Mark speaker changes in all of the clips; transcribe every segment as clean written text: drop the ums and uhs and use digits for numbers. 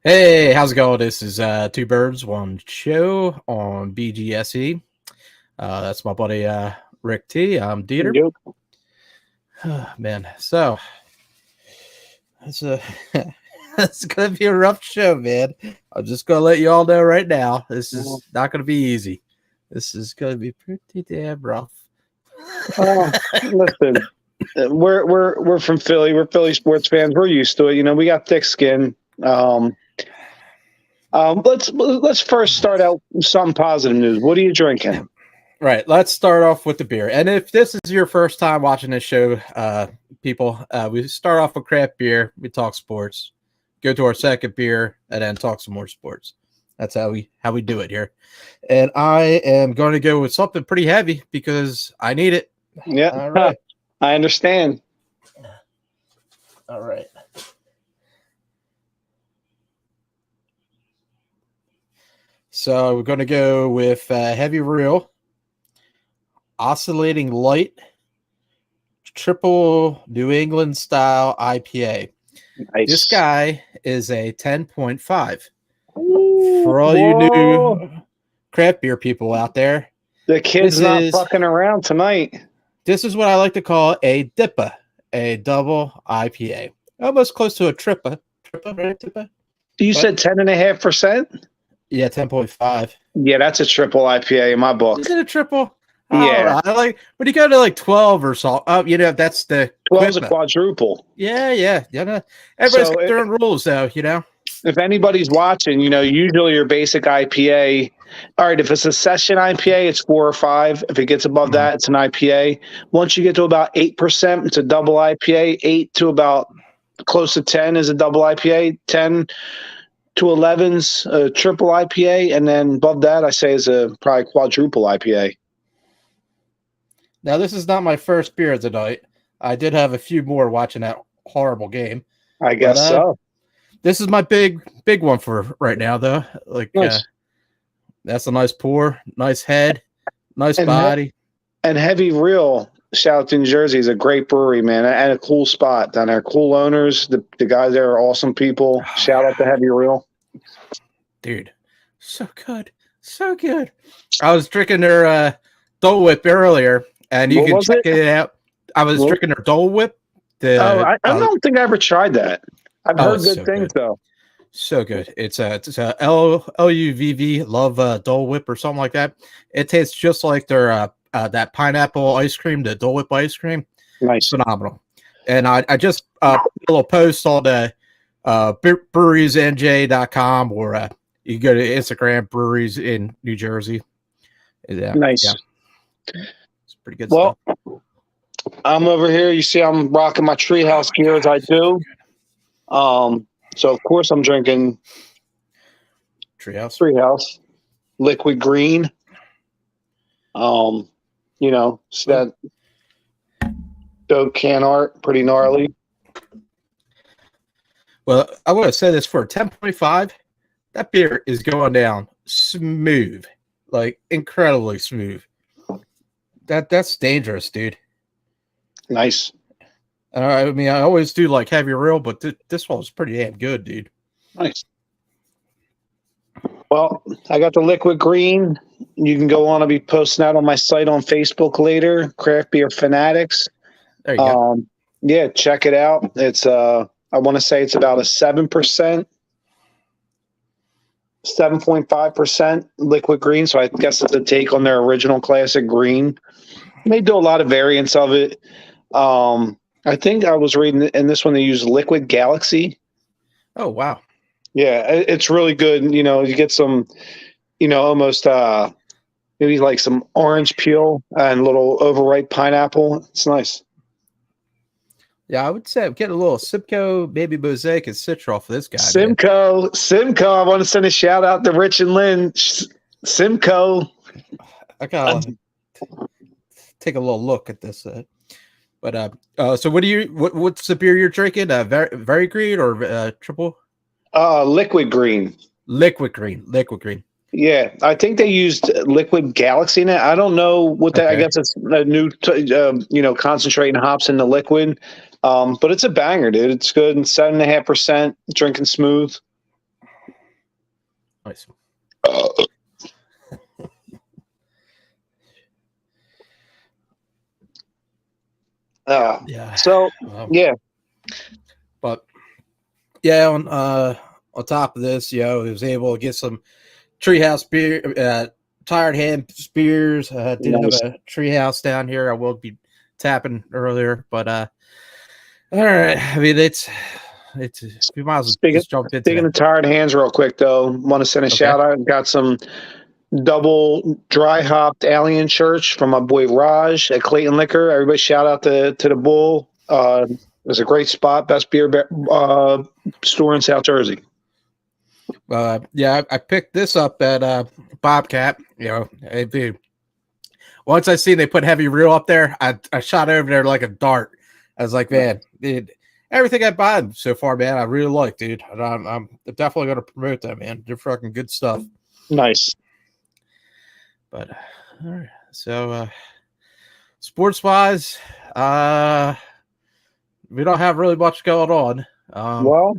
Speaker 1: Hey, how's it going? This is Two Birds, One Show on BGSE. That's my buddy RicT. I'm DeeTer.
Speaker 2: Yep.
Speaker 1: Man, so it's a it's gonna be a rough show, man. I'm just gonna let you all know right now. This is not gonna be easy. This is gonna be pretty damn rough.
Speaker 2: Listen, we're from Philly. We're Philly sports fans. We're used to it. You know, we got thick skin. Let's first start out with some positive news. What are you drinking?
Speaker 1: Right, let's start off with the beer. And if this is your first time watching this show, people, we start off with craft beer. We talk sports, go to our second beer, and then talk some more sports. That's how we do it here. And I am going to go with something pretty heavy because I need it.
Speaker 2: Yeah,
Speaker 1: all right.
Speaker 2: I understand.
Speaker 1: All right. So we're going to go with Heavy Real, Oscillating Light, Triple New England Style IPA.
Speaker 2: Nice.
Speaker 1: This guy is a 10.5. For all you new craft beer people out there,
Speaker 2: the kid's not fucking around tonight.
Speaker 1: This is what I like to call a DIPA, a double IPA. Almost close to a TRIPA. TRIPA, right? TRIPA?
Speaker 2: You said 10.5%?
Speaker 1: Yeah, 10.5.
Speaker 2: Yeah, that's a triple IPA in my book.
Speaker 1: Is it a triple?
Speaker 2: Yeah.
Speaker 1: I like when you go to like 12 or so. You know, that's the
Speaker 2: 12 is a quadruple.
Speaker 1: Yeah. You know, everybody's got their own rules, though. You know,
Speaker 2: if anybody's watching, you know, usually your basic IPA. All right, if it's a session IPA, it's 4 or 5. If it gets above that, it's an IPA. Once you get to about 8%, it's a double IPA. 8 to about close to 10 is a double IPA. 10 to 11's a triple IPA, and then above that, I say is a probably quadruple IPA.
Speaker 1: Now, this is not my first beer of the night. I did have a few more watching that horrible game.
Speaker 2: I guess so.
Speaker 1: This is my big one for right now, though. Like, nice. That's a nice pour, nice head, nice body.
Speaker 2: And Heavy Real, shout out to New Jersey, is a great brewery, man, and a cool spot down there. Cool owners. The guys there are awesome people. Shout out to Heavy Real.
Speaker 1: Dude, so good. So good. I was drinking their Dole Whip earlier, and you can check it out. I was drinking their Dole Whip.
Speaker 2: I don't think I ever tried that. I've heard good things, though.
Speaker 1: So good. It's a LUVV, Love Dole Whip or something like that. It tastes just like their that pineapple ice cream, the Dole Whip ice cream.
Speaker 2: Nice.
Speaker 1: Phenomenal. And I just put a little post on the breweries.nj.com, or you can go to Instagram, Breweries in New Jersey.
Speaker 2: Nice.
Speaker 1: Yeah. It's pretty good stuff.
Speaker 2: I'm over here. You see I'm rocking my Treehouse gear as I do. So, of course, I'm drinking Treehouse Liquid Green. You know, it's that dope can art, pretty gnarly.
Speaker 1: Well, I want to say this for 10.5, that beer is going down smooth, like incredibly smooth. That's dangerous, dude.
Speaker 2: Nice.
Speaker 1: I mean, I always do like Heavy Real, but this one was pretty damn good, dude.
Speaker 2: Nice. Well, I got the Liquid Green. You can go on. I'll be posting that on my site on Facebook later. Craft Beer Fanatics.
Speaker 1: There you go.
Speaker 2: Yeah, check it out. It's I want to say it's about a 7%, 7.5% Liquid Green. So I guess it's a take on their original classic green. They do a lot of variants of it. I think I was reading in this one they use Liquid Galaxy.
Speaker 1: Oh, wow.
Speaker 2: Yeah, it's really good. You know, you get some, you know, almost maybe like some orange peel and a little overripe pineapple. It's nice.
Speaker 1: Yeah, I would say I'm getting a little Simcoe, maybe Mosaic, and Citral for this guy.
Speaker 2: Simcoe. I want to send a shout out to Rich and Lynn. Simcoe.
Speaker 1: I gotta take a little look at this. But so what's the beer you're drinking? Very green or triple?
Speaker 2: Liquid Green.
Speaker 1: Liquid Green.
Speaker 2: Yeah, I think they used Liquid Galaxy in it. I don't know what that. Okay. I guess it's a new, concentrating hops in the liquid. But it's a banger, dude. It's good. 7.5%, drinking smooth.
Speaker 1: Nice. Yeah.
Speaker 2: So yeah,
Speaker 1: but yeah, on top of this, he was able to get some treehouse beer, tired hand spears. Did have a treehouse down here. I will be tapping earlier, but all right. I mean, it's we might as well just jump into
Speaker 2: speaking of tired hands, real quick though, want to send a shout out. Got some double dry hopped Alien Church from my boy Raj at Clayton Liquor. Everybody shout out to the Bull. It was a great spot, best beer store in South Jersey.
Speaker 1: Yeah, I picked this up at Bobcat. Once I see they put heavy reel up there, I shot over there like a dart. I was like, man, dude, everything I bought so far, man, I really like, dude. I'm definitely going to promote that, man. They're fucking good stuff.
Speaker 2: Nice.
Speaker 1: But all right, so sports wise, we don't have really much going on.
Speaker 2: Well,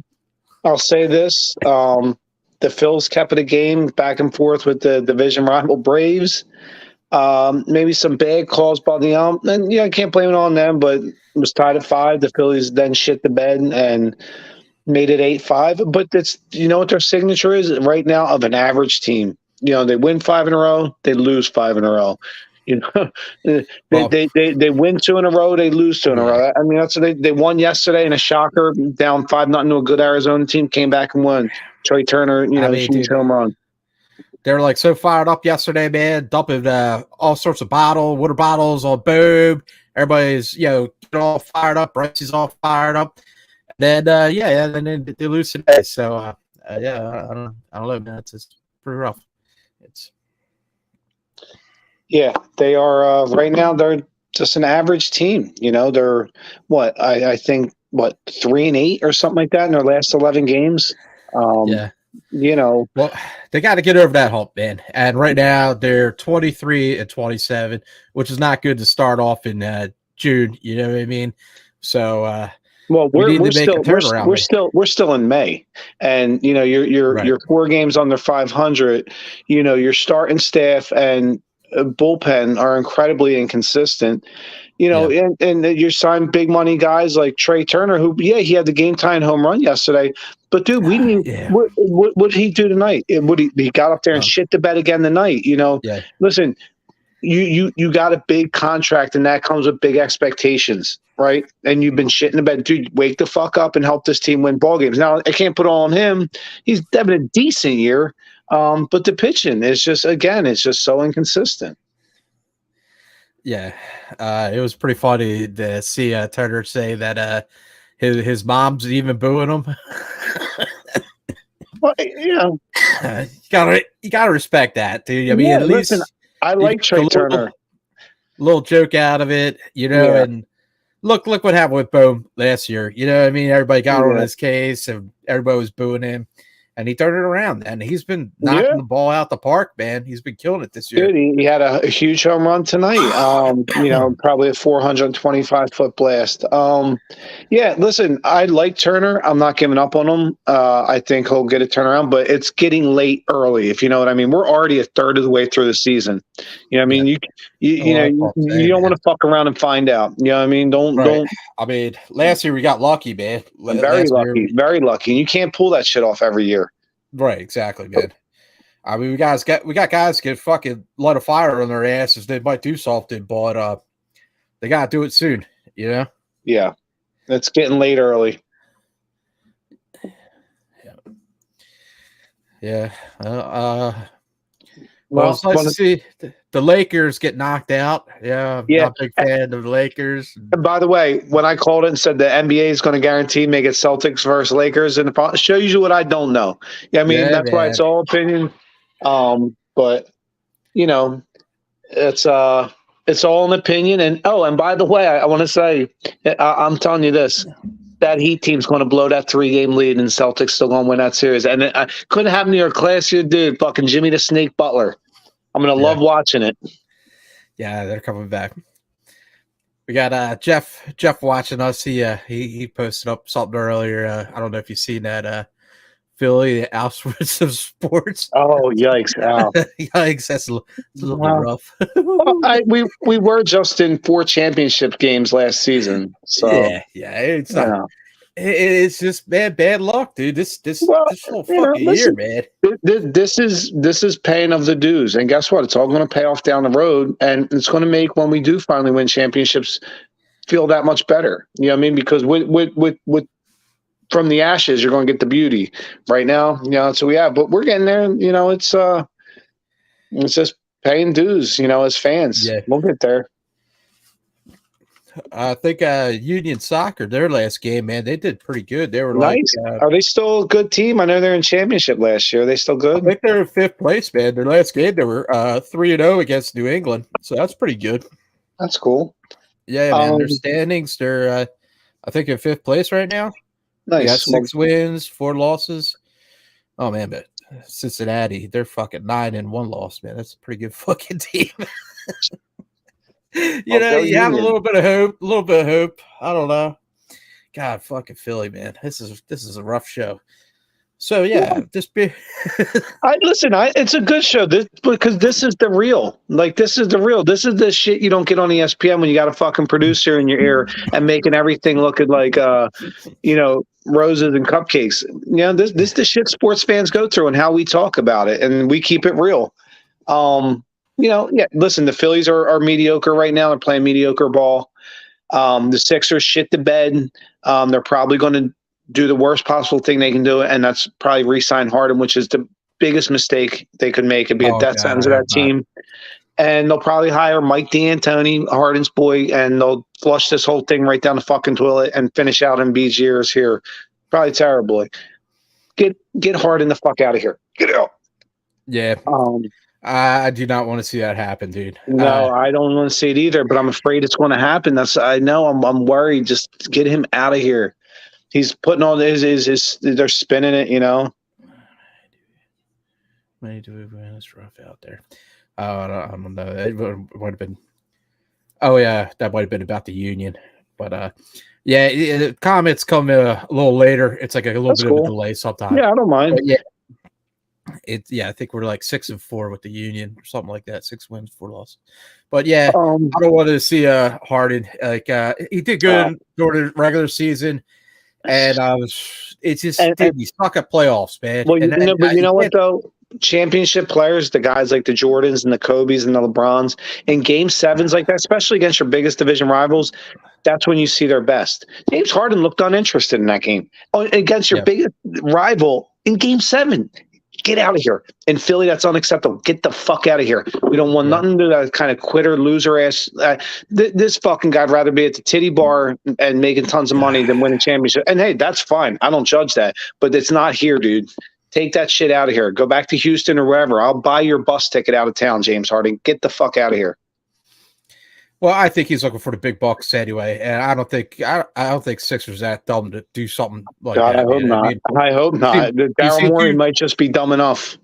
Speaker 2: I'll say this: the Phils kept it a game back and forth with the division rival Braves. Maybe some bad calls by the ump, and I can't blame it on them. But it was tied at 5. The Phillies then shit the bed and made it 8-5. But that's what their signature is right now of an average team. They win 5 in a row, they lose 5 in a row. They win 2 in a row, they lose 2 in a row. I mean, that's what they won yesterday in a shocker, down 5-0 to a good Arizona team, came back and won. Trey Turner, huge home run.
Speaker 1: They were like so fired up yesterday, man, dumping all sorts of water bottles on Boom. Everybody's all fired up. Bryce's all fired up. And then and then they lose today. So I don't know, man. It's just pretty rough.
Speaker 2: They are right now. They're just an average team. They're what I think 3-8 or something like that in their last 11 games.
Speaker 1: Well, they got to get over that hump, man. And right now they're 23-27, which is not good to start off in June. You know what I mean? So
Speaker 2: we're still in May, and you're 4 games under 500. Your starting staff and bullpen are incredibly inconsistent. And you sign big money guys like Trey Turner, who he had the game tying home run yesterday. But dude, we knew what did he do tonight? He got up there and shit the bed again tonight. Listen, you got a big contract, and that comes with big expectations, right? And you've been shitting the bed, dude. Wake the fuck up and help this team win ball games. Now I can't put it all on him. He's having a decent year, but the pitching is just so inconsistent.
Speaker 1: Yeah, it was pretty funny to see Turner say that his mom's even booing him.
Speaker 2: Well,
Speaker 1: you gotta respect that, dude. I mean, at least
Speaker 2: I like Trey Turner.
Speaker 1: Little joke out of it, and look what happened with Bohm last year. I mean, everybody got on his case and everybody was booing him. And he turned it around, and he's been knocking the ball out the park, man. He's been killing it this year.
Speaker 2: Dude, he had a huge home run tonight. Probably a 425-foot blast. Listen, I like Turner. I'm not giving up on him. I think he'll get a turnaround, but it's getting late early, if you know what I mean. We're already a third of the way through the season. I mean, you don't want to fuck around and find out. You know what I mean? Don't.
Speaker 1: I mean, last year we got lucky, man.
Speaker 2: Very lucky. And you can't pull that shit off every year.
Speaker 1: Right, exactly, man. I mean, we got guys get fucking light a fire on their asses. They might do something, but they gotta do it soon. Yeah,
Speaker 2: it's getting late early.
Speaker 1: Well, it's nice to see the Lakers get knocked out. I'm not a big fan of the Lakers.
Speaker 2: And by the way, when I called it and said the NBA is going to guarantee make it Celtics versus Lakers, and it shows you what I don't know. That's why it's all opinion. But it's all an opinion. And by the way, I want to say, I'm telling you this. That Heat team's going to blow that 3-game lead, and Celtics still going to win that series. And it couldn't happen to your classier dude, fucking Jimmy the Snake Butler. I'm going to love watching it.
Speaker 1: Yeah, they're coming back. We got Jeff watching us. He posted up something earlier. I don't know if you've seen that Philly, the Auschwitz of sports.
Speaker 2: Oh, yikes! Ow.
Speaker 1: Yikes, that's a little bit
Speaker 2: Well,
Speaker 1: rough.
Speaker 2: we were just in 4 championship games last season, so
Speaker 1: yeah, it's not.
Speaker 2: yeah.
Speaker 1: It's just bad luck, dude. This
Speaker 2: Well,
Speaker 1: whole fucking year,
Speaker 2: listen,
Speaker 1: man.
Speaker 2: this is paying of the dues, and guess what? It's all going to pay off down the road, and it's going to make when we do finally win championships feel that much better. You know what I mean? Because with from the ashes, you're going to get the beauty. Right now, that's what we have, but we're getting there. It's just paying dues. As fans,
Speaker 1: Yeah.
Speaker 2: we'll get there.
Speaker 1: I think Union Soccer, their last game, man, they did pretty good. They were
Speaker 2: Nice. Are they still a good team? I know they're in championship last year. Are they still
Speaker 1: I
Speaker 2: good?
Speaker 1: think they're in 5th place, man. Their last game, they were 3-0 against New England, so that's pretty good.
Speaker 2: That's cool.
Speaker 1: Yeah, man. Their standings, they're I think in 5th place right now.
Speaker 2: Nice.
Speaker 1: They got 6 wins, 4 losses. Oh man, but Cincinnati, they're fucking 9-1 loss, man. That's a pretty good fucking team. You have a little bit of hope. I don't know. God, fucking Philly, man. This is a rough show. So yeah, just be.
Speaker 2: It's a good show because this is the real. Like this is the real. This is the shit you don't get on ESPN when you got a fucking producer in your ear and making everything looking like roses and cupcakes. This is the shit sports fans go through and how we talk about it, and we keep it real. Listen, the Phillies are mediocre right now. They're playing mediocre ball. The Sixers shit the bed. They're probably going to do the worst possible thing they can do, and that's probably re-sign Harden, which is the biggest mistake they could make. It'd be a death sentence of that team. And they'll probably hire Mike D'Antoni, Harden's boy, and they'll flush this whole thing right down the fucking toilet and finish out Embiid's years here. Probably terribly. Get Harden the fuck out of here. Get out.
Speaker 1: Yeah. I do not want to see that happen, dude.
Speaker 2: No, I don't want to see it either, but I'm afraid it's going to happen. I know I'm worried. Just get him out of here. He's putting all his they're spinning it,
Speaker 1: Maybe do we win? It's rough out there. I don't know. It would have been. Oh yeah, that might have been about the Union, but the comments come a little later. It's like a little bit of a delay sometimes.
Speaker 2: Yeah, I don't mind.
Speaker 1: But I think we're like 6-4 with the Union or something like that. 6 wins, 4 losses. But yeah, I don't want to see Harden. Like he did good during the regular season. And it's just he stuck at playoffs, man.
Speaker 2: Well, you know what though? Championship players, the guys like the Jordans and the Kobes and the LeBrons, in game 7s like that, especially against your biggest division rivals, that's when you see their best. James Harden looked uninterested in that game against your biggest rival in game 7. Get out of here. In Philly, that's unacceptable. Get the fuck out of here. We don't want nothing to do that kind of quitter, loser ass. This fucking guy'd rather be at the titty bar and making tons of money than winning championship. And hey, that's fine. I don't judge that. But it's not here, dude. Take that shit out of here. Go back to Houston or wherever. I'll buy your bus ticket out of town, James Harden. Get the fuck out of here.
Speaker 1: Well, I think he's looking for the big bucks anyway, and I don't think Sixers that dumb to do something like
Speaker 2: God,
Speaker 1: that.
Speaker 2: I hope not. Daryl Morey might just be dumb enough.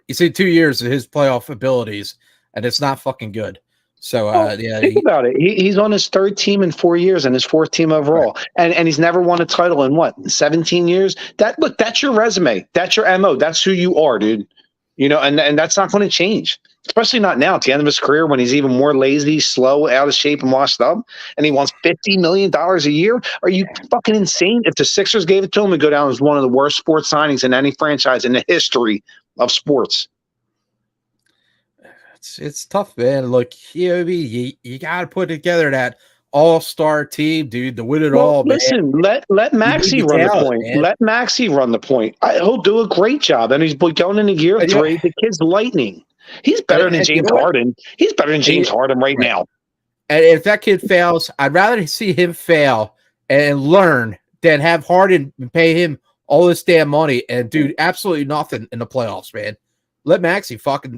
Speaker 1: You see 2 years of his playoff abilities, and it's not fucking good. So
Speaker 2: think about it. He's on his 3rd team in 4 years and his 4th team overall, and he's never won a title in 17 years. That's your resume. That's your MO. That's who you are, dude. And that's not going to change. Especially not now at the end of his career when he's even more lazy, slow, out of shape, and washed up, and he wants $50 million a year. Are you fucking insane? If the Sixers gave it to him, it'd go down as one of the worst sports signings in any franchise in the history of sports.
Speaker 1: It's tough, man. Look, you got to put together that all-star team, dude, to win it all.
Speaker 2: Listen,
Speaker 1: man.
Speaker 2: let Maxey run the point. Man. Let Maxey run the point. He'll do a great job, and he's going into year 3. The kid's lightning. He's better than James Harden. He's better than James Harden right now.
Speaker 1: And if that kid fails, I'd rather see him fail and learn than have Harden pay him all this damn money and do absolutely nothing in the playoffs, man. Let Maxey fucking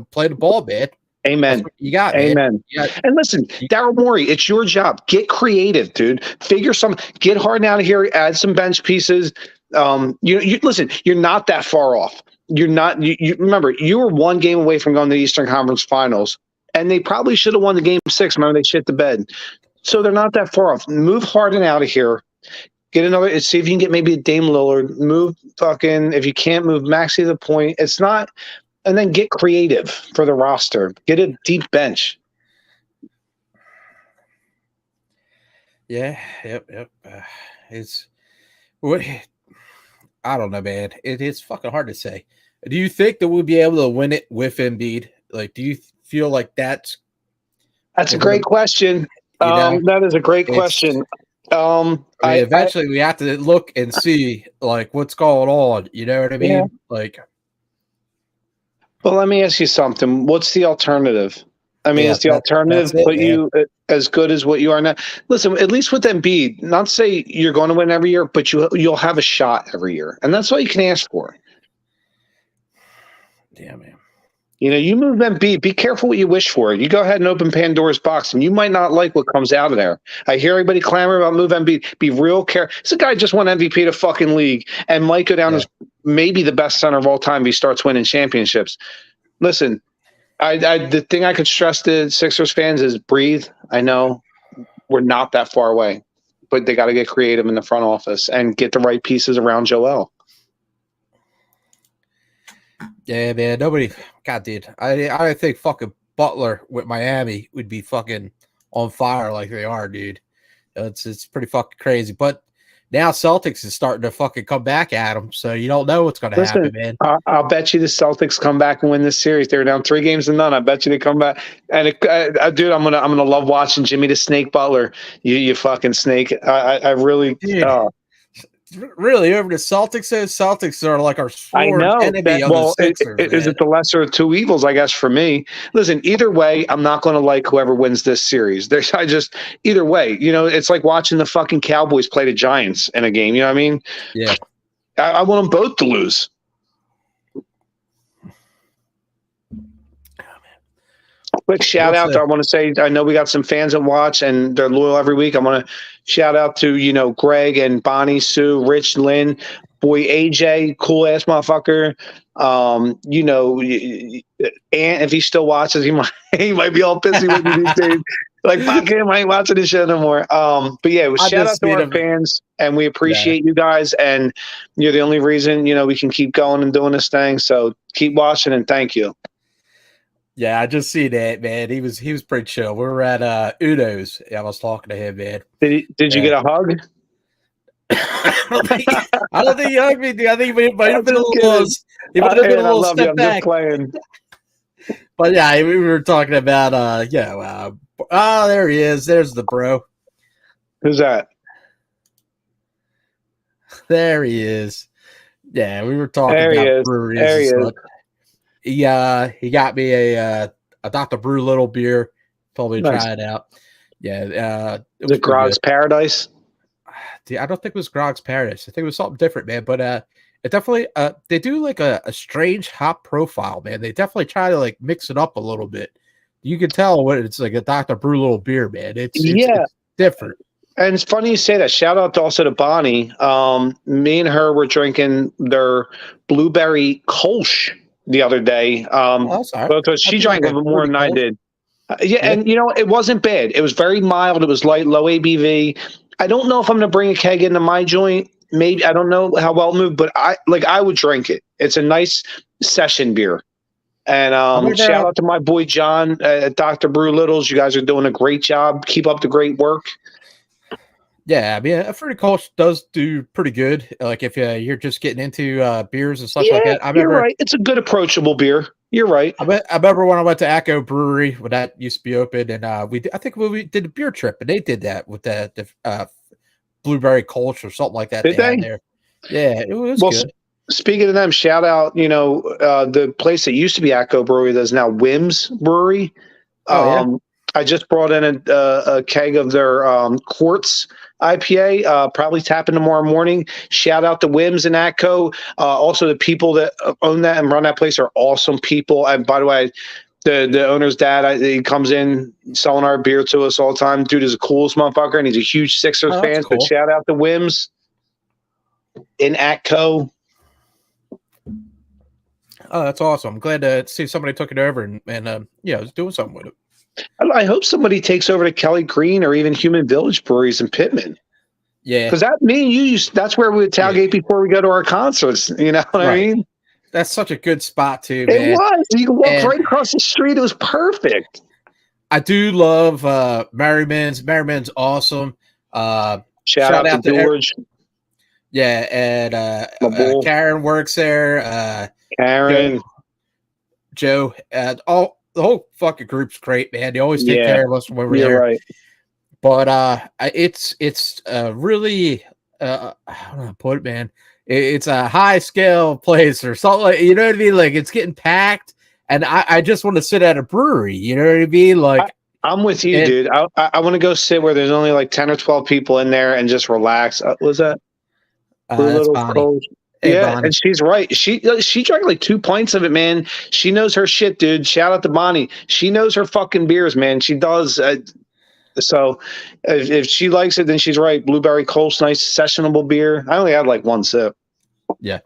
Speaker 1: play the ball, man.
Speaker 2: Amen.
Speaker 1: You got
Speaker 2: Amen. And listen, Daryl Morey, it's your job. Get creative, dude. Get Harden out of here. Add some bench pieces. Listen. You're not that far off. You're not. You remember, you were 1 game away from going to the Eastern Conference Finals, and they probably should have won the game 6. Remember, they shit the bed. So they're not that far off. Move Harden out of here. Get another. See if you can get maybe a Dame Lillard. Move fucking. If you can't move Maxey to the point, it's not. And then get creative for the roster. Get a deep bench.
Speaker 1: Yeah. Yep. It's what I don't know, man. It's fucking hard to say. Do you think that we'll be able to win it with Embiid? Like, do you feel like that's
Speaker 2: a great question. That is a great question.
Speaker 1: Eventually we have to look and see like what's going on. You know what I mean?
Speaker 2: Yeah.
Speaker 1: Like,
Speaker 2: well, let me ask you something. What's the alternative? I mean, is the alternative put you as good as what you are now? Listen, at least with Embiid, not say you're going to win every year, but you'll have a shot every year, and that's all you can ask for.
Speaker 1: Yeah, man.
Speaker 2: You know, you move Embiid. Be careful what you wish for. You go ahead and open Pandora's box, and you might not like what comes out of there. I hear everybody clamor about move Embiid. Be real careful. This guy just won MVP of the fucking league, and might go down as maybe the best center of all time if he starts winning championships. Listen, the thing I could stress to Sixers fans is breathe. I know we're not that far away, but they got to get creative in the front office and get the right pieces around Joel.
Speaker 1: Yeah, man. God, dude. I think fucking Butler with Miami would be fucking on fire like they are, dude. It's pretty fucking crazy. But now Celtics is starting to fucking come back at them, so you don't know what's going to happen, man.
Speaker 2: I'll bet you the Celtics come back and win this series. They were down 3-0. I bet you they come back. And dude, I'm gonna love watching Jimmy the Snake Butler. You fucking snake. I really.
Speaker 1: Really, over the Celtics. Celtics are like our sworn enemy of the Sixers.
Speaker 2: Is it the lesser of two evils? I guess for me. Listen, either way, I'm not going to like whoever wins this series. Either way, you know, it's like watching the fucking Cowboys play the Giants in a game. You know what I mean?
Speaker 1: Yeah.
Speaker 2: I want them both to lose. Quick shout out. I want to say, I know we got some fans that watch and they're loyal every week. I want to shout out to, you know, Greg and Bonnie, Sue, Rich, Lynn, boy, AJ, cool ass motherfucker. You know, Ant, if he still watches, he might be all pissy with me these days. Like, fuck him, I ain't watching this show no more. But yeah, shout out to our fans, and we appreciate you guys, and you're the only reason, you know, we can keep going and doing this thing. So keep watching, and thank you.
Speaker 1: Yeah, I just see that, man. He was pretty chill. We were at Udo's. I was talking to him, man.
Speaker 2: Did you get a hug?
Speaker 1: I don't think he hugged me, dude. I think he might have been a little step back. But yeah, we were talking about there he is. There's the bro.
Speaker 2: Who's that?
Speaker 1: There he is. Yeah, we were talking about breweries and stuff. He got me a Dr. Brew Little beer. Told me to try it out. Yeah,
Speaker 2: it was Grog's Paradise.
Speaker 1: I don't think it was Grog's Paradise. I think it was something different, man. But it definitely they do like a strange hop profile, man. They definitely try to like mix it up a little bit. You can tell what it's like a Dr. Brew Little beer, man. It's different.
Speaker 2: And it's funny you say that. Shout out also to Bonnie. Me and her were drinking their blueberry Kolsch the other day. She drank a little bit more than I did. And you know, it wasn't bad. It was very mild. It was light, low ABV. I don't know if I'm going to bring a keg into my joint. Maybe, I don't know how well it moved, but I would drink it. It's a nice session beer. And shout out to my boy John at Dr. Brew Littles. You guys are doing a great job. Keep up the great work.
Speaker 1: Yeah, I mean, a Fruity Kolsch does do pretty good. Like if you're just getting into beers and stuff like that.
Speaker 2: You're right. It's a good approachable beer. You're right.
Speaker 1: I remember when I went to Echo Brewery when that used to be open, and I think we did a beer trip, and they did that with the blueberry Kolsch or something like that.
Speaker 2: Did they?
Speaker 1: There. Yeah, it was good.
Speaker 2: Speaking of them, shout out, you know, the place that used to be Echo Brewery that's now Wim's Brewery. I just brought in a keg of their Quartz IPA, probably tapping tomorrow morning. Shout out to Wims and Atco. Also, the people that own that and run that place are awesome people. And by the way, the owner's dad, he comes in selling our beer to us all the time. Dude is the coolest motherfucker, and he's a huge Sixers fan. Cool. But shout out to Wims in Atco.
Speaker 1: Oh, that's awesome. I'm glad to see somebody took it over and is doing something with it.
Speaker 2: I hope somebody takes over to Kelly Green or even Human Village breweries in Pittman.
Speaker 1: Yeah,
Speaker 2: because that me and you, that's where we would tailgate before we go to our concerts. You know what I mean?
Speaker 1: That's such a good spot too,
Speaker 2: It
Speaker 1: man.
Speaker 2: was. You can walk
Speaker 1: And
Speaker 2: right across the street. It was perfect.
Speaker 1: I do love Merriman's. Merriman's awesome.
Speaker 2: Shout out to George.
Speaker 1: Yeah, and Karen works there.
Speaker 2: Karen,
Speaker 1: Joe, all the whole fucking group's great, man. They always take care of us when we're there.
Speaker 2: Right.
Speaker 1: But it's really I don't know how to put it, man. It's a high scale place or something, like, you know what I mean? Like, it's getting packed, and I just want to sit at a brewery. You know what I mean? Like,
Speaker 2: I'm with you, dude. I want to go sit where there's only like 10 or 12 people in there and just relax. Was that?
Speaker 1: That's Bonnie.
Speaker 2: Hey, yeah, Bonnie. And she's right. She drank like 2 pints of it, man. She knows her shit, dude. Shout out to Bonnie. She knows her fucking beers, man. She does. So if she likes it, then she's right. Blueberry Kolsch, nice sessionable beer. I only had like 1 sip.
Speaker 1: Yeah.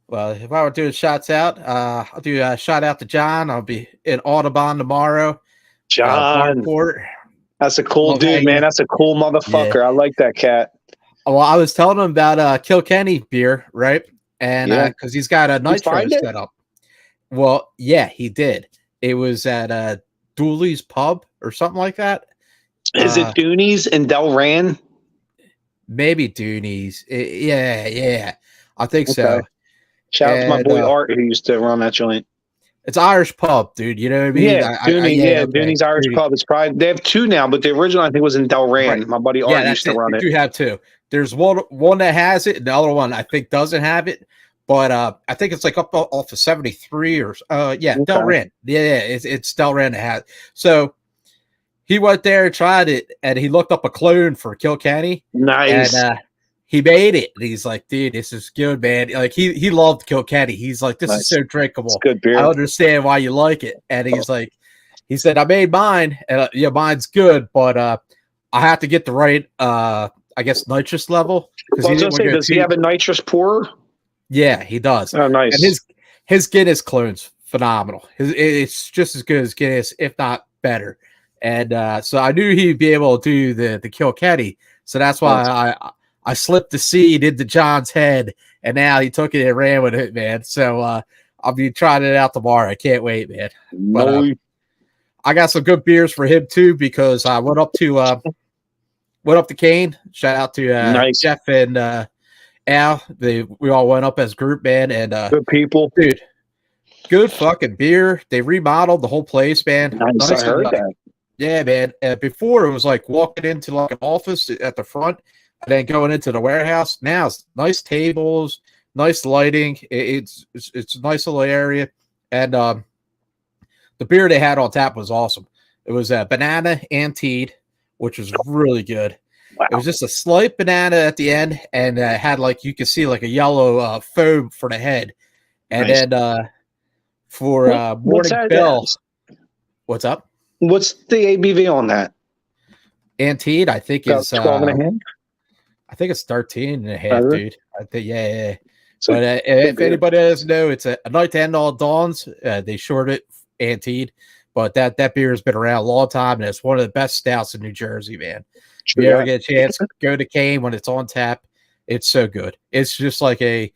Speaker 1: Well, if I were doing shots out, I'll do a shout out to John. I'll be in Audubon tomorrow.
Speaker 2: John. That's a cool dude, man. That's a cool motherfucker. Yeah. I like that cat.
Speaker 1: Well, I was telling him about Kilkenny beer, right? And because he's got a nitro set up. Well, yeah, he did. It was at Dooley's Pub or something like that.
Speaker 2: Is it Dooney's in Delran?
Speaker 1: Maybe Dooney's. Yeah. I think so.
Speaker 2: Shout out to my boy Art, who used to run that joint.
Speaker 1: It's Irish Pub, dude. You know what I mean?
Speaker 2: Yeah, Dooney's Irish Pub. It's probably, they have 2 now, but the original I think was in Delran. Right. My buddy Art used to run it.
Speaker 1: You have 2. There's one that has it, and the other one I think doesn't have it. But I think it's like up off of 73 or Delran. Yeah, it's Delran that has it. So he went there and tried it, and he looked up a clone for Kilkenny.
Speaker 2: Nice.
Speaker 1: And he made it. And he's like, dude, this is good, man. Like he loved Kilkenny. He's like, this is so drinkable. It's
Speaker 2: good beer.
Speaker 1: I understand why you like it. And he's like, he said, I made mine, and mine's good, but I have to get the right I guess nitrous level.
Speaker 2: Does he have a nitrous pourer?
Speaker 1: Yeah, he does.
Speaker 2: Oh, nice.
Speaker 1: And his Guinness clone's phenomenal. It's just as good as Guinness, if not better. And so I knew he'd be able to do the Kilkenny. So that's why I slipped the seed into John's head, and now he took it and ran with it, man. So I'll be trying it out tomorrow. I can't wait, man. But I got some good beers for him too, because I went up to Kane. Shout out to Jeff and Al. We all went up as a group, man, and
Speaker 2: good people,
Speaker 1: dude. Good fucking beer. They remodeled the whole place, man.
Speaker 2: Nice. I heard that.
Speaker 1: Yeah, man. Before it was like walking into like an office at the front and then going into the warehouse. Now it's nice tables, nice lighting. It's a nice little area, and the beer they had on tap was awesome. It was a banana antied, which was really good. Wow. It was just a slight banana at the end, and had like, you could see like a yellow foam for the head. And then for Morning Bell, what's up?
Speaker 2: What's the ABV on that?
Speaker 1: Antied, I think is
Speaker 2: 12 and a half.
Speaker 1: I think it's 13 and a half, dude. I think, yeah. So, but if anybody doesn't know, it's a night to end all dawns. They short it antied, but that beer has been around a long time, and it's one of the best stouts in New Jersey, man. If you ever get a chance, go to Kane when it's on tap. It's so good. It's just like a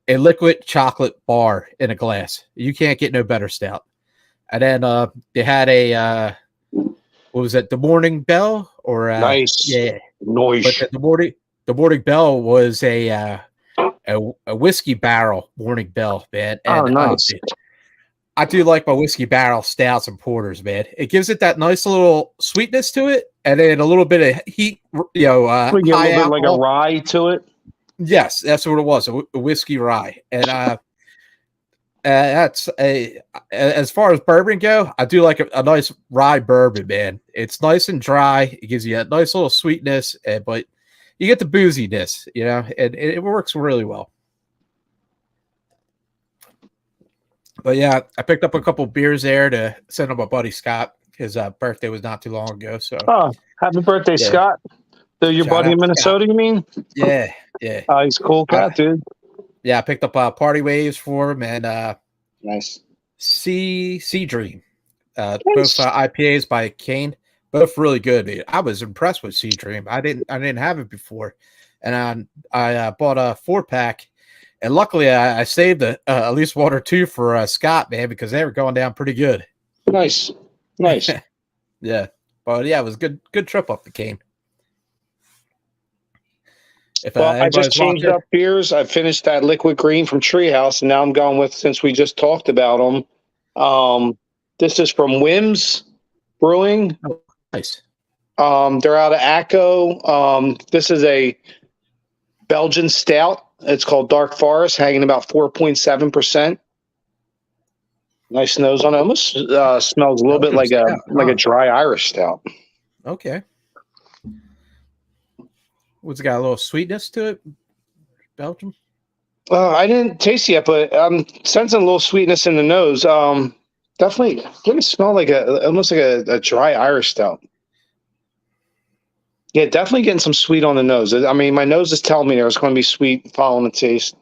Speaker 1: liquid chocolate bar in a glass. You can't get no better stout. And then they had a what was it? The Morning Bell or
Speaker 2: nice,
Speaker 1: yeah,
Speaker 2: noise.
Speaker 1: But the Morning Bell was a whiskey barrel Morning Bell, man. And,
Speaker 2: nice.
Speaker 1: I do like my whiskey barrel stouts and porters, man. It gives it that nice little sweetness to it, and then a little bit of heat.
Speaker 2: We get a little bit like a rye to it.
Speaker 1: Yes, that's what it was, a whiskey rye. And that's as far as bourbon go, I do like a nice rye bourbon, man. It's nice and dry. It gives you a nice little sweetness, but you get the booziness, and it works really well. But yeah, I picked up a couple beers there to send to my buddy Scott. His birthday was not too long ago. So,
Speaker 2: happy birthday, Scott! Your buddy in Minnesota, you mean?
Speaker 1: Yeah.
Speaker 2: He's a cool cat, dude.
Speaker 1: Yeah, I picked up Party Waves for him and
Speaker 2: nice
Speaker 1: Sea Dream, both IPAs by Kane. Both really good, dude. I was impressed with Sea Dream. I didn't have it before, and I bought a 4-pack, and luckily I saved at least one or two for Scott, man, because they were going down pretty good.
Speaker 2: Nice.
Speaker 1: Yeah, but yeah, it was good trip up the cane.
Speaker 2: I just changed up beers. I finished that Liquid Green from Treehouse, and now I'm going with, since we just talked about them. This is from Wims Brewing.
Speaker 1: Oh, nice.
Speaker 2: They're out of Acco. This is a Belgian stout. It's called Dark Forest, hanging about 4.7%. Nice nose on it. Almost smells a little bit like a dry Irish stout.
Speaker 1: Okay. What's it got, a little sweetness to it? Belgium?
Speaker 2: I didn't taste it yet, but I'm sensing a little sweetness in the nose. Definitely didn't smell like almost like a dry Irish stout. Yeah, definitely getting some sweet on the nose. I mean, my nose is telling me there's going to be sweet following the taste.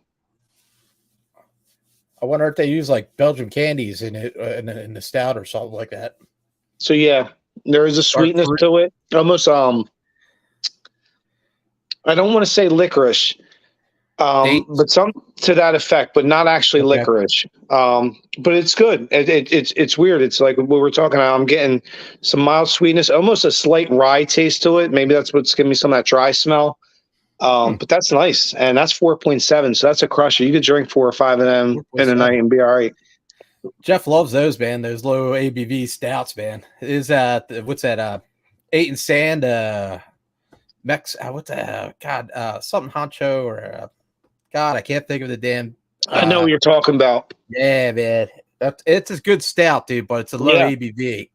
Speaker 1: I wonder if they use like Belgian candies in it in the stout or something like that.
Speaker 2: So yeah, there is a sweetness to it. Almost I don't want to say licorice, but some to that effect, but not actually licorice. But it's good. It's weird. It's like what we're talking about. I'm getting some mild sweetness, almost a slight rye taste to it. Maybe that's what's giving me some of that dry smell. But that's nice, and that's 4.7. So that's a crusher. You could drink 4 or 5 of them in a night and be all right.
Speaker 1: Jeff loves those, man. Those low ABV stouts, man. Is what's that? 8 and Sand. What the God? Something Honcho or God? I can't think of the damn.
Speaker 2: I know what you're talking about.
Speaker 1: Yeah, man. It's a good stout, dude, but it's a low ABV.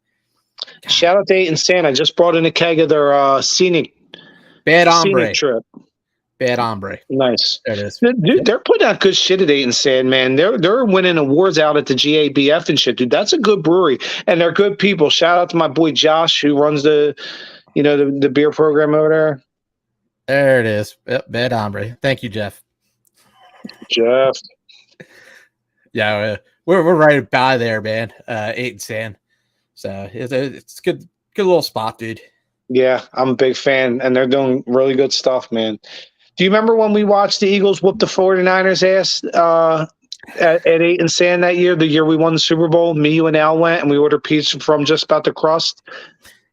Speaker 1: God.
Speaker 2: Shout out to 8 and Sand. I just brought in a keg of their scenic trip.
Speaker 1: Bad Hombre.
Speaker 2: Nice.
Speaker 1: There it is.
Speaker 2: Dude, they're putting out good shit at 8 and Sand, man. They're winning awards out at the GABF and shit, dude. That's a good brewery, and they're good people. Shout out to my boy Josh, who runs the beer program over there.
Speaker 1: There it is. Yep, Bad Hombre. Thank you, Jeff. Yeah, we're right by there, man. 8 and Sand. So it's good little spot, dude.
Speaker 2: Yeah, I'm a big fan, and they're doing really good stuff, man. Do you remember when we watched the Eagles whoop the 49ers ass at 8 and Sand that year, the year we won the Super Bowl? Me, you, and Al went, and we ordered pizza from just about the crust.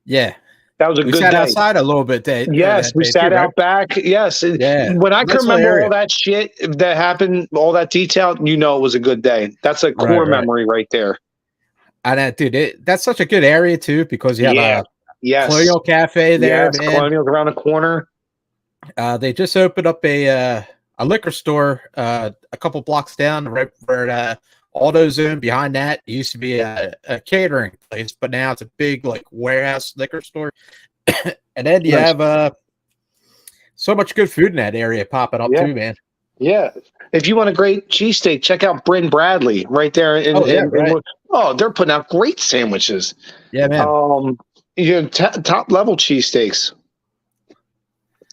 Speaker 1: Yeah.
Speaker 2: That was a good day.
Speaker 1: We sat outside a little bit.
Speaker 2: Yes, we sat out back. Yes.
Speaker 1: Yeah.
Speaker 2: When I can remember all that shit that happened, all that detail, it was a good day. That's a core memory right there.
Speaker 1: And dude, that's such a good area too, because you have Colonial Cafe there.
Speaker 2: Yes, Colonial's around the corner.
Speaker 1: They just opened up a liquor store a couple blocks down, right where AutoZone behind that. It used to be a catering place, but now it's a big like warehouse liquor store. And then you have so much good food in that area popping up too, man. Yeah.
Speaker 2: If you want a great cheesesteak, check out Bryn Bradley right there. They're putting out great sandwiches.
Speaker 1: Yeah, man.
Speaker 2: Top level cheesesteaks.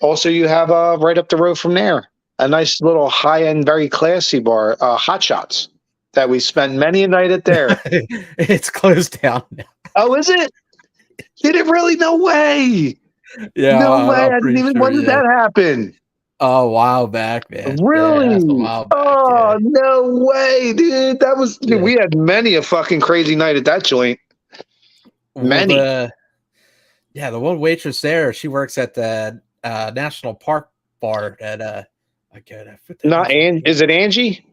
Speaker 2: Also, you have right up the road from there a nice little high end, very classy bar, Hot Shots, that we spent many a night at there.
Speaker 1: It's closed down now.
Speaker 2: Oh, is it? Did it really? No way.
Speaker 1: Yeah.
Speaker 2: No way. I didn't even. When did that happen?
Speaker 1: A while back, man.
Speaker 2: Really?
Speaker 1: Yeah, a while back,
Speaker 2: no way, dude. That was. Dude, we had many a fucking crazy night at that joint. Many.
Speaker 1: The one waitress there, she works at the National Park bar at
Speaker 2: is it Angie?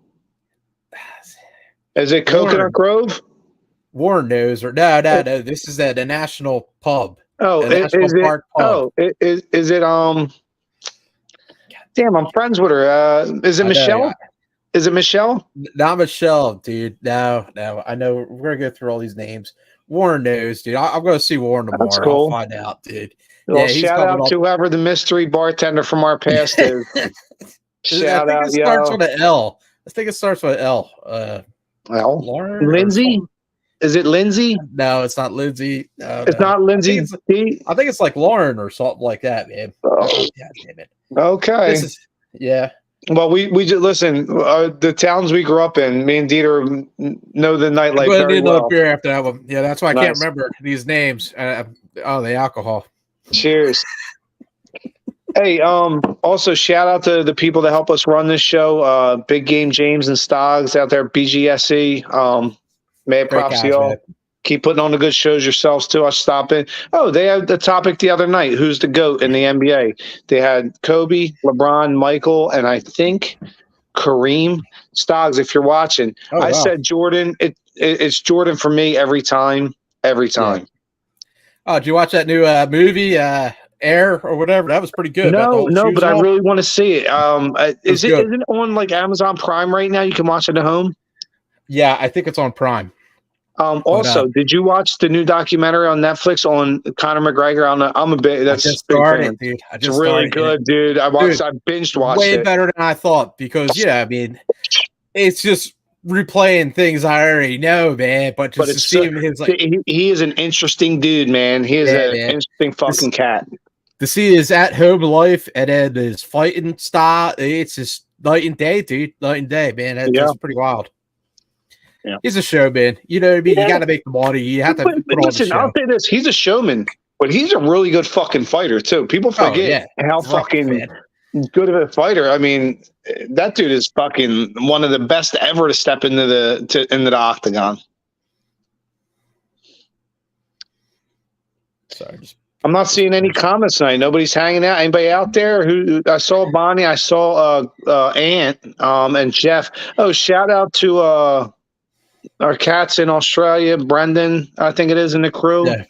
Speaker 2: Is it Coconut Grove?
Speaker 1: Warren knows, or no. This is at the National Pub.
Speaker 2: Oh, is it? Damn, I'm friends with her. Is it Michelle? Is it Michelle?
Speaker 1: Not Michelle, dude. No. I know we're gonna go through all these names. Warren knows, dude. I'm gonna see Warren tomorrow. That's cool. I'll find out, dude.
Speaker 2: Well, shout out to whoever the mystery bartender from our past is. Shout out, yo.
Speaker 1: Starts with an L. I think it starts with L.
Speaker 2: Lauren? Lindsay? Is it Lindsay?
Speaker 1: No, it's not Lindsay.
Speaker 2: It's not Lindsay.
Speaker 1: I think it's like Lauren or something like that, man.
Speaker 2: Oh.
Speaker 1: God damn it.
Speaker 2: Okay. Well, we just listen. The towns we grew up in, me and Dieter know the nightlife
Speaker 1: I'm gonna
Speaker 2: very
Speaker 1: need another
Speaker 2: well.
Speaker 1: beer after that one. Yeah, that's why I can't
Speaker 2: Nice.
Speaker 1: remember these names. The alcohol.
Speaker 2: Cheers. Hey, also shout out to the people that help us run this show. Big Game James and Stoggs out there, BGSE. Mad
Speaker 1: Great
Speaker 2: props to
Speaker 1: guys,
Speaker 2: y'all.
Speaker 1: man.
Speaker 2: Keep putting on the good shows yourselves too. I stop in. Oh, they had the topic the other night. Who's the GOAT in the NBA? They had Kobe, LeBron, Michael, and I think Kareem. Stoggs, if you're watching,
Speaker 1: Oh,
Speaker 2: I
Speaker 1: wow.
Speaker 2: said Jordan. It's Jordan for me every time. Every time.
Speaker 1: Yeah. Oh, did you watch that new movie, Air or whatever? That was pretty good. About the
Speaker 2: No,
Speaker 1: whole
Speaker 2: no,
Speaker 1: shoes
Speaker 2: but I
Speaker 1: and all.
Speaker 2: really want to see it.
Speaker 1: was
Speaker 2: Isn't
Speaker 1: good.
Speaker 2: it on like Amazon Prime right now? You can watch it at home.
Speaker 1: Yeah, I think it's on Prime.
Speaker 2: Also, did you watch the new documentary on Netflix on Conor McGregor? I'm a big
Speaker 1: I
Speaker 2: that's
Speaker 1: just
Speaker 2: big
Speaker 1: started,
Speaker 2: fan.
Speaker 1: dude. I
Speaker 2: It's
Speaker 1: just
Speaker 2: really
Speaker 1: started.
Speaker 2: good, dude. I binged watched
Speaker 1: way
Speaker 2: it.
Speaker 1: better than I thought because, I mean, it's just replaying things I already know, man. But just to see him, his like,
Speaker 2: he is an interesting dude, man. He is an interesting fucking cat.
Speaker 1: To see his at-home life and then his fighting style, it's just night and day, dude. Night and day, man. That's pretty wild.
Speaker 2: Yeah.
Speaker 1: He's a showman. You know what I mean? You got to make the money. You have to put on the show.
Speaker 2: I'll say this: he's a showman, but he's a really good fucking fighter too. People forget how fucking good of a fighter. I mean, that dude is fucking one of the best ever to step into the octagon.
Speaker 1: Sorry,
Speaker 2: I'm not seeing any comments tonight. Nobody's hanging out. Anybody out there? Who I saw Bonnie, I saw Ant, and Jeff. Oh, shout out to our cats in Australia, Brendan, I think it is, in the crew.
Speaker 1: Yeah.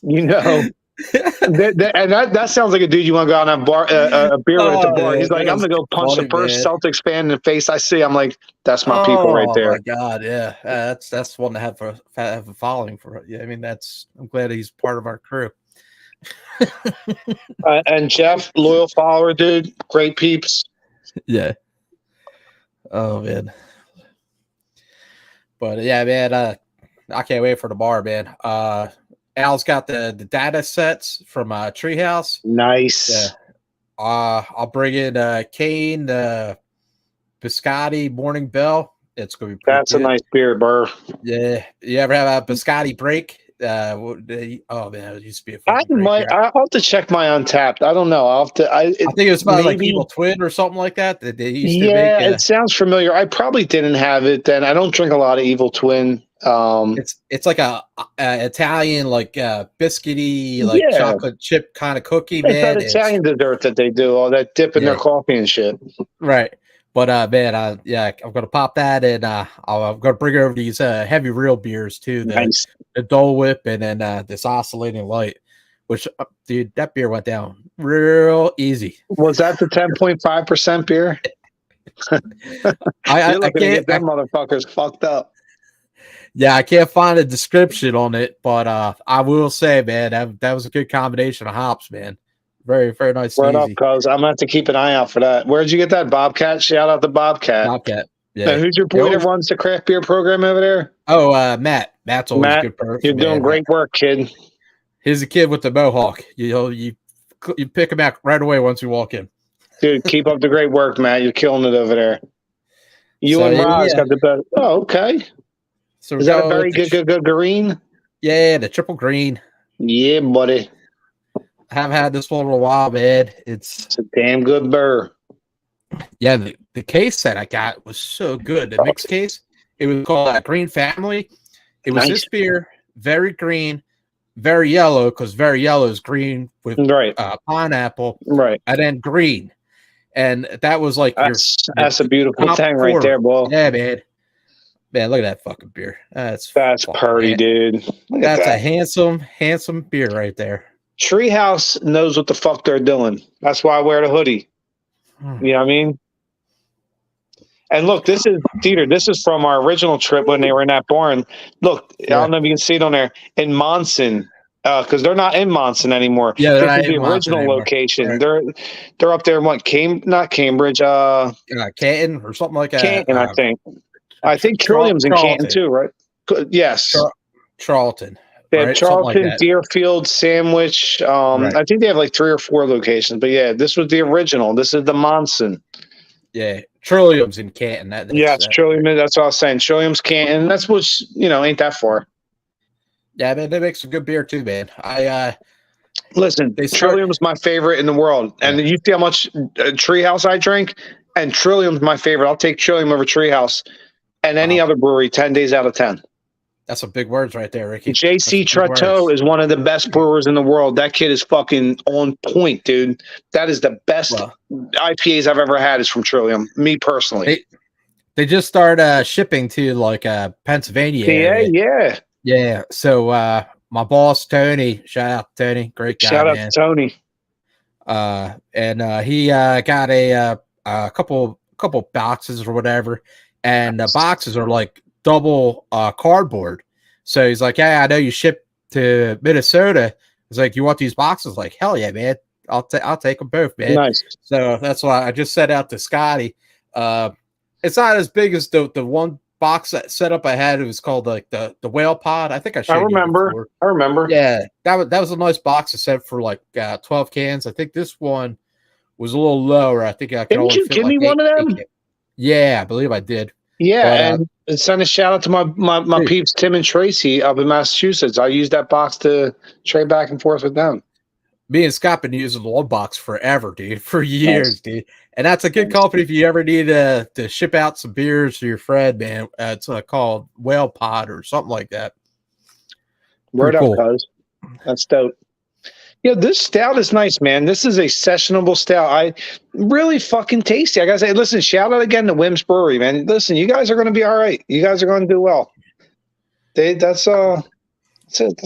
Speaker 2: You know, that sounds like a dude you want to go out on a bar, a beer with at the bar. He's like, I'm gonna go punch the first Celtics fan in the face I see. I'm like, that's my people right there.
Speaker 1: Oh my god, yeah, that's one to have a following for. Yeah, I mean, I'm glad he's part of our crew.
Speaker 2: And Jeff, loyal follower, dude, great peeps.
Speaker 1: Yeah. Oh man. But yeah, man, I can't wait for the bar, man. Al's got the data sets from Treehouse.
Speaker 2: Nice.
Speaker 1: Yeah. I'll bring in Kane, Biscotti, Morning Bell. It's gonna be
Speaker 2: that's good. A nice beer, Burr.
Speaker 1: Yeah. You ever have a Biscotti break? Oh man, it used to be a
Speaker 2: I'll have to check my Untapped. I don't know. I'll have to. I think
Speaker 1: it was about like Evil Twin or something like that. That they used to make.
Speaker 2: It sounds familiar. I probably didn't have it then. I don't drink a lot of Evil Twin.
Speaker 1: It's like a Italian, like biscuity, like chocolate chip kind of cookie.
Speaker 2: It's that Italian dessert that they do, all that dip in their coffee and shit.
Speaker 1: Right. But man, I'm gonna pop that, and I'm gonna bring over these heavy real beers too. The Dole Whip, and then this Oscillating Light, which dude, that beer went down real easy.
Speaker 2: Was that the 10.5% beer?
Speaker 1: I can't
Speaker 2: get them motherfuckers fucked up.
Speaker 1: Yeah, I can't find a description on it, but I will say, man, that was a good combination of hops, man. Very, very nice.
Speaker 2: Right up, cuz I'm gonna have to keep an eye out for that. Where'd you get that, Bobcat? Shout out to Bobcat.
Speaker 1: Bobcat. Yeah.
Speaker 2: Now, who's your boy that runs the craft beer program over there?
Speaker 1: Oh, Matt. Matt's always a good person.
Speaker 2: You're doing great work, kid.
Speaker 1: He's a kid with the mohawk. You pick him out right away once you walk in.
Speaker 2: Dude, keep up the great work, Matt. You're killing it over there. You and Roz got the best. Oh, okay. So is that a very good green?
Speaker 1: Yeah, the triple green.
Speaker 2: Yeah, buddy.
Speaker 1: I haven't had this one in a while, man. It's
Speaker 2: a damn good burr.
Speaker 1: Yeah, the case that I got was so good. The mixed case. It was called Green Family. It was this beer, very green, very yellow, because very yellow is green with pineapple,
Speaker 2: right,
Speaker 1: and then green, and that was like
Speaker 2: that's a beautiful thing right there, boy.
Speaker 1: Yeah, man. Man, look at that fucking beer. That's
Speaker 2: pretty, dude.
Speaker 1: That's a handsome beer right there.
Speaker 2: Treehouse knows what the fuck they're doing. That's why I wear the hoodie. You know what I mean? And look, this is DeeTer. This is from our original trip when they were in that barn. Look, I don't know if you can see it on there in Monson, because they're not in Monson anymore.
Speaker 1: Yeah,
Speaker 2: this is the original location. Right. They're up there in what? Not Cambridge.
Speaker 1: Canton or something like that.
Speaker 2: Canton, I think. I think Trillium's in Canton too, right? Yes.
Speaker 1: Charlton.
Speaker 2: They have
Speaker 1: right? Something like
Speaker 2: Charlton,
Speaker 1: that.
Speaker 2: Deerfield, Sandwich.
Speaker 1: Right.
Speaker 2: I think they have like 3 or 4 locations. But yeah, this was the original. This is the Monson.
Speaker 1: Yeah. Trillium's in Canton.
Speaker 2: Yeah,
Speaker 1: That's
Speaker 2: it's Trillium. That's what I was saying. Trillium's Canton. That's what's, ain't that far.
Speaker 1: yeah, man, they make some good beer too, man.
Speaker 2: Listen,
Speaker 1: They start
Speaker 2: Trillium's my favorite in the world. And
Speaker 1: yeah.
Speaker 2: you see how much Treehouse I drink? And Trillium's my favorite. I'll take Trillium over Treehouse and any other brewery 10 days out of 10.
Speaker 1: That's some big words right there, Ricky.
Speaker 2: JC Tretteau is one of the best brewers in the world. That kid is fucking on point, dude. That is the best IPAs I've ever had is from Trillium, me personally.
Speaker 1: They just started shipping to like Pennsylvania area.
Speaker 2: Yeah.
Speaker 1: Yeah. So my boss Tony, shout out to Tony, great guy.
Speaker 2: Shout out
Speaker 1: man.
Speaker 2: to Tony.
Speaker 1: And he got a couple boxes or whatever, and the boxes are like double cardboard. So he's like, "Yeah, I know you ship to Minnesota." He's like, "You want these boxes?" Like, hell yeah, man. I'll take them both, man.
Speaker 2: Nice.
Speaker 1: So that's why I just set out to Scotty. It's not as big as the one box setup I had. It was called like the whale pod. I think I showed you before.
Speaker 2: I remember.
Speaker 1: Yeah, that was a nice box to set for like 12 cans. I think this one was a little lower. I think I could
Speaker 2: Didn't you give me one of them?
Speaker 1: Yeah, I believe I did.
Speaker 2: Yeah, but, and send a shout out to my peeps Tim and Tracy up in Massachusetts. I use that box to trade back and forth with them.
Speaker 1: Me and Scott been using the one box forever, dude, for years, dude. And that's a good company if you ever need to ship out some beers to your friend, man. It's called Whale Pod or something like that.
Speaker 2: Word up, cuz. That's dope. Yeah, this stout is nice, man. This is a sessionable stout. Really fucking tasty. I gotta say, listen, shout out again to Wim's Brewery, man. Listen, you guys are gonna be all right. You guys are gonna do well. That's a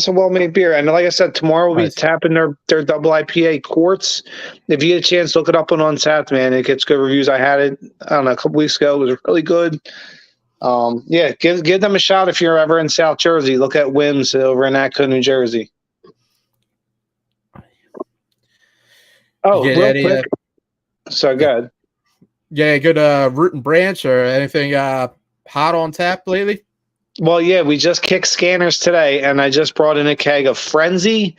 Speaker 2: well-made beer. And like I said, tomorrow we'll be tapping their double IPA quarts. If you get a chance, look it up on Untappd, man. It gets good reviews. I had it, I don't know, a couple weeks ago. It was really good. Yeah, give them a shot if you're ever in South Jersey. Look at Wim's over in Atco, New Jersey. Oh, real quick. So good.
Speaker 1: Yeah, good Root and Branch or anything hot on tap lately?
Speaker 2: Well, yeah, we just kicked scanners today, and I just brought in a keg of Frenzy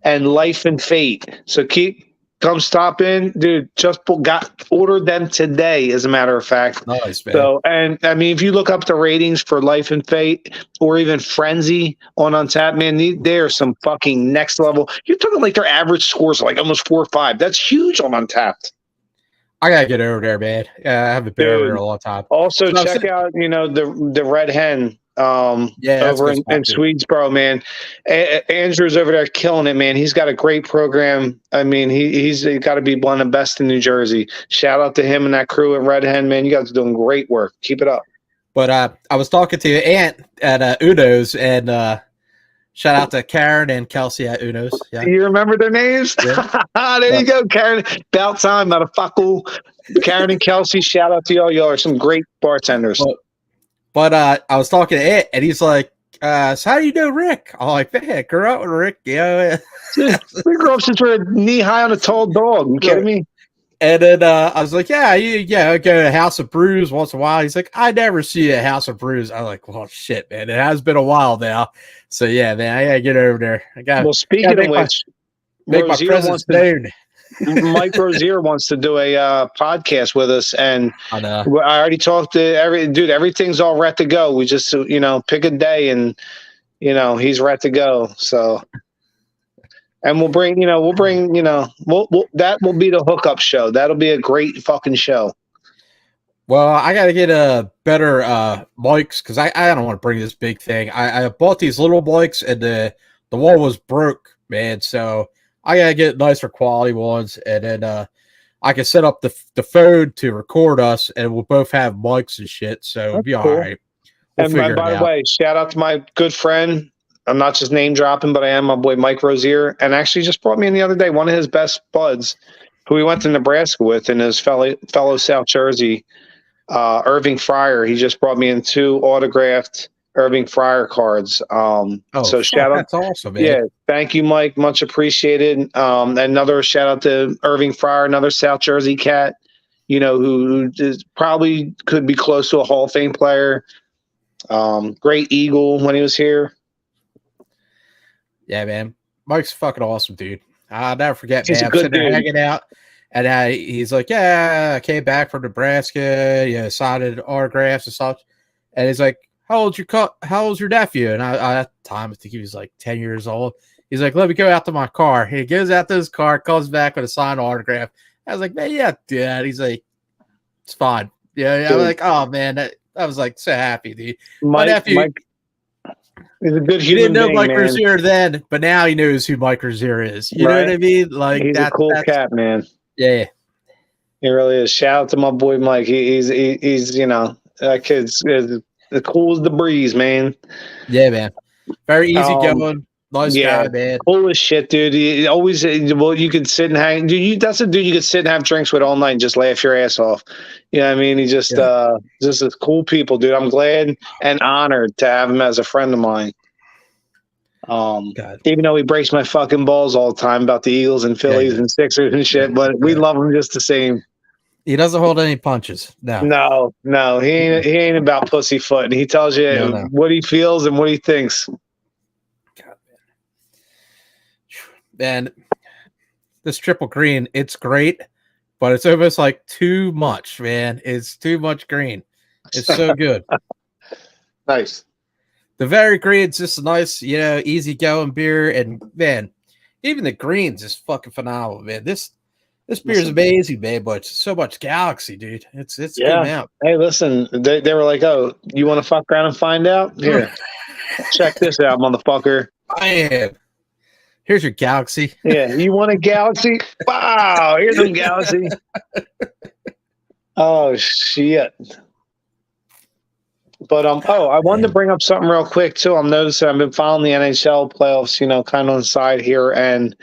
Speaker 2: and Life and Fate. So come stop in, dude. Just ordered them today, as a matter of fact.
Speaker 1: Nice, man.
Speaker 2: So, and I mean, if you look up the ratings for Life and Fate or even Frenzy on Untappd, man, they are some fucking next level. You're talking like their average scores are like almost 4 or 5. That's huge on Untappd.
Speaker 1: I gotta get over there, man. Yeah, I haven't been over there a long time.
Speaker 2: Also, check out the Red Hen. Over in Swedesboro, man. Andrew's over there killing it, man. He's got a great program. I mean, he's got to be one of the best in New Jersey. Shout out to him and that crew at Red Hen, man. You guys are doing great work. Keep it up.
Speaker 1: But I was talking to your aunt at Uno's, and shout out to Karen and Kelsey at Uno's. Yeah.
Speaker 2: You remember their names? Yeah. There you go, Karen. About time, motherfucker. Karen and Kelsey, shout out to y'all. Y'all are some great bartenders.
Speaker 1: But I was talking to Ed, and he's like, so how do you know Rick? I'm like, man, I grew up with Rick. Yeah.
Speaker 2: We grew up since we were knee high on a tall dog. You kidding me?
Speaker 1: And then I was like, I go to House of Brews once in a while. He's like, I never see a House of Brews. I'm like, well, shit, man. It has been a while now. So, yeah, man, I got to get over there.
Speaker 2: Speaking of which,
Speaker 1: make my presence known.
Speaker 2: Mike Rozier wants to do a podcast with us, and I already talked to everything's all ready to go. We just pick a day, and he's ready to go. So, and we'll bring that will be the hookup show. That'll be a great fucking show.
Speaker 1: Well, I got to get a better mics because I don't want to bring this big thing. I bought these little mics, and the one was broke, man. So I gotta get nicer quality ones, and then I can set up the phone to record us, and we'll both have mics and shit, so it'll be all right.
Speaker 2: And by the way, shout out to my good friend. I'm not just name dropping, but I am my boy Mike Rozier, and actually just brought me in the other day one of his best buds, who he went to Nebraska with, and his fellow South Jersey, Irving Fryer. He just brought me in 2 autographed Irving Fryer cards. So shout out.
Speaker 1: That's awesome, man.
Speaker 2: Yeah, thank you, Mike. Much appreciated. Another shout out to Irving Fryer, another South Jersey cat, who probably could be close to a Hall of Fame player. Great Eagle when he was here.
Speaker 1: Yeah, man. Mike's fucking awesome, dude. I'll never forget,
Speaker 2: He's
Speaker 1: man.
Speaker 2: a
Speaker 1: I'm
Speaker 2: good
Speaker 1: sitting there
Speaker 2: dude.
Speaker 1: hanging out, and he's like, "Yeah, I came back from Nebraska. Yeah, signed autographs and such." And he's like, How old's your nephew?" And I at the time, I think he was like 10 years old. He's like, "Let me go out to my car." He goes out to his car, comes back with a signed autograph. I was like, "Man, yeah, Dad." He's like, "It's fine." Yeah, I'm
Speaker 2: Dude,
Speaker 1: like, "Oh man," I was like so happy, dude. My
Speaker 2: Mike,
Speaker 1: nephew,
Speaker 2: he's a good
Speaker 1: he didn't
Speaker 2: human
Speaker 1: know
Speaker 2: being,
Speaker 1: Mike
Speaker 2: man.
Speaker 1: Rozier then, but now he knows who Mike Rozier is. You know what
Speaker 2: Right?
Speaker 1: I mean? Like
Speaker 2: He's a cool
Speaker 1: that's
Speaker 2: cat, man.
Speaker 1: yeah,
Speaker 2: He really is. Shout out to my boy Mike. He's that kid's is the cool as the breeze, man.
Speaker 1: yeah, man. Very easy
Speaker 2: Um,
Speaker 1: going, nice
Speaker 2: yeah,
Speaker 1: guy, man.
Speaker 2: cool as shit, dude. He always well, you could sit and hang. Dude, that's a dude you could sit and have drinks with all night and just laugh your ass off. You know what I mean? He
Speaker 1: Yeah,
Speaker 2: just is cool people, dude. I'm glad and honored to have him as a friend of mine.
Speaker 1: God,
Speaker 2: Even though he breaks my fucking balls all the time about the Eagles and
Speaker 1: yeah, he
Speaker 2: Phillies and
Speaker 1: does.
Speaker 2: Sixers and
Speaker 1: Yeah,
Speaker 2: shit, but we
Speaker 1: yeah.
Speaker 2: love him just the same.
Speaker 1: He doesn't hold any punches. No,
Speaker 2: No, he ain't about pussyfoot. He tells
Speaker 1: no,
Speaker 2: you
Speaker 1: no.
Speaker 2: what he feels and what he thinks.
Speaker 1: God, man. This triple green, it's great, but it's almost like too much, man. It's too much green. It's so good.
Speaker 2: Nice.
Speaker 1: The very green's just a nice, easy going beer, and man, even the green's is fucking phenomenal, man. This beer is
Speaker 2: Listen,
Speaker 1: amazing, man, but it's so much galaxy, dude. It's a good
Speaker 2: yeah.
Speaker 1: amount.
Speaker 2: Hey, listen, they were like, "Oh, you want to fuck around and find out? Here, check this out, motherfucker.
Speaker 1: I am. Here's your galaxy.
Speaker 2: Yeah, you want a galaxy? Wow, here's some galaxy. Oh shit." But I wanted to bring up something real quick too. I'm noticing I've been following the NHL playoffs, kind of on the side here, and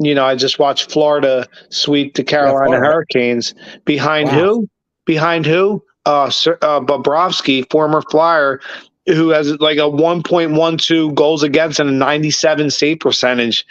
Speaker 2: I just watched Florida sweep the
Speaker 1: Yeah,
Speaker 2: Carolina
Speaker 1: Florida.
Speaker 2: Hurricanes. Behind
Speaker 1: Wow.
Speaker 2: who? Behind who? Bobrovsky, former Flyer, who has like a 1.12 goals against and a 97 save percentage.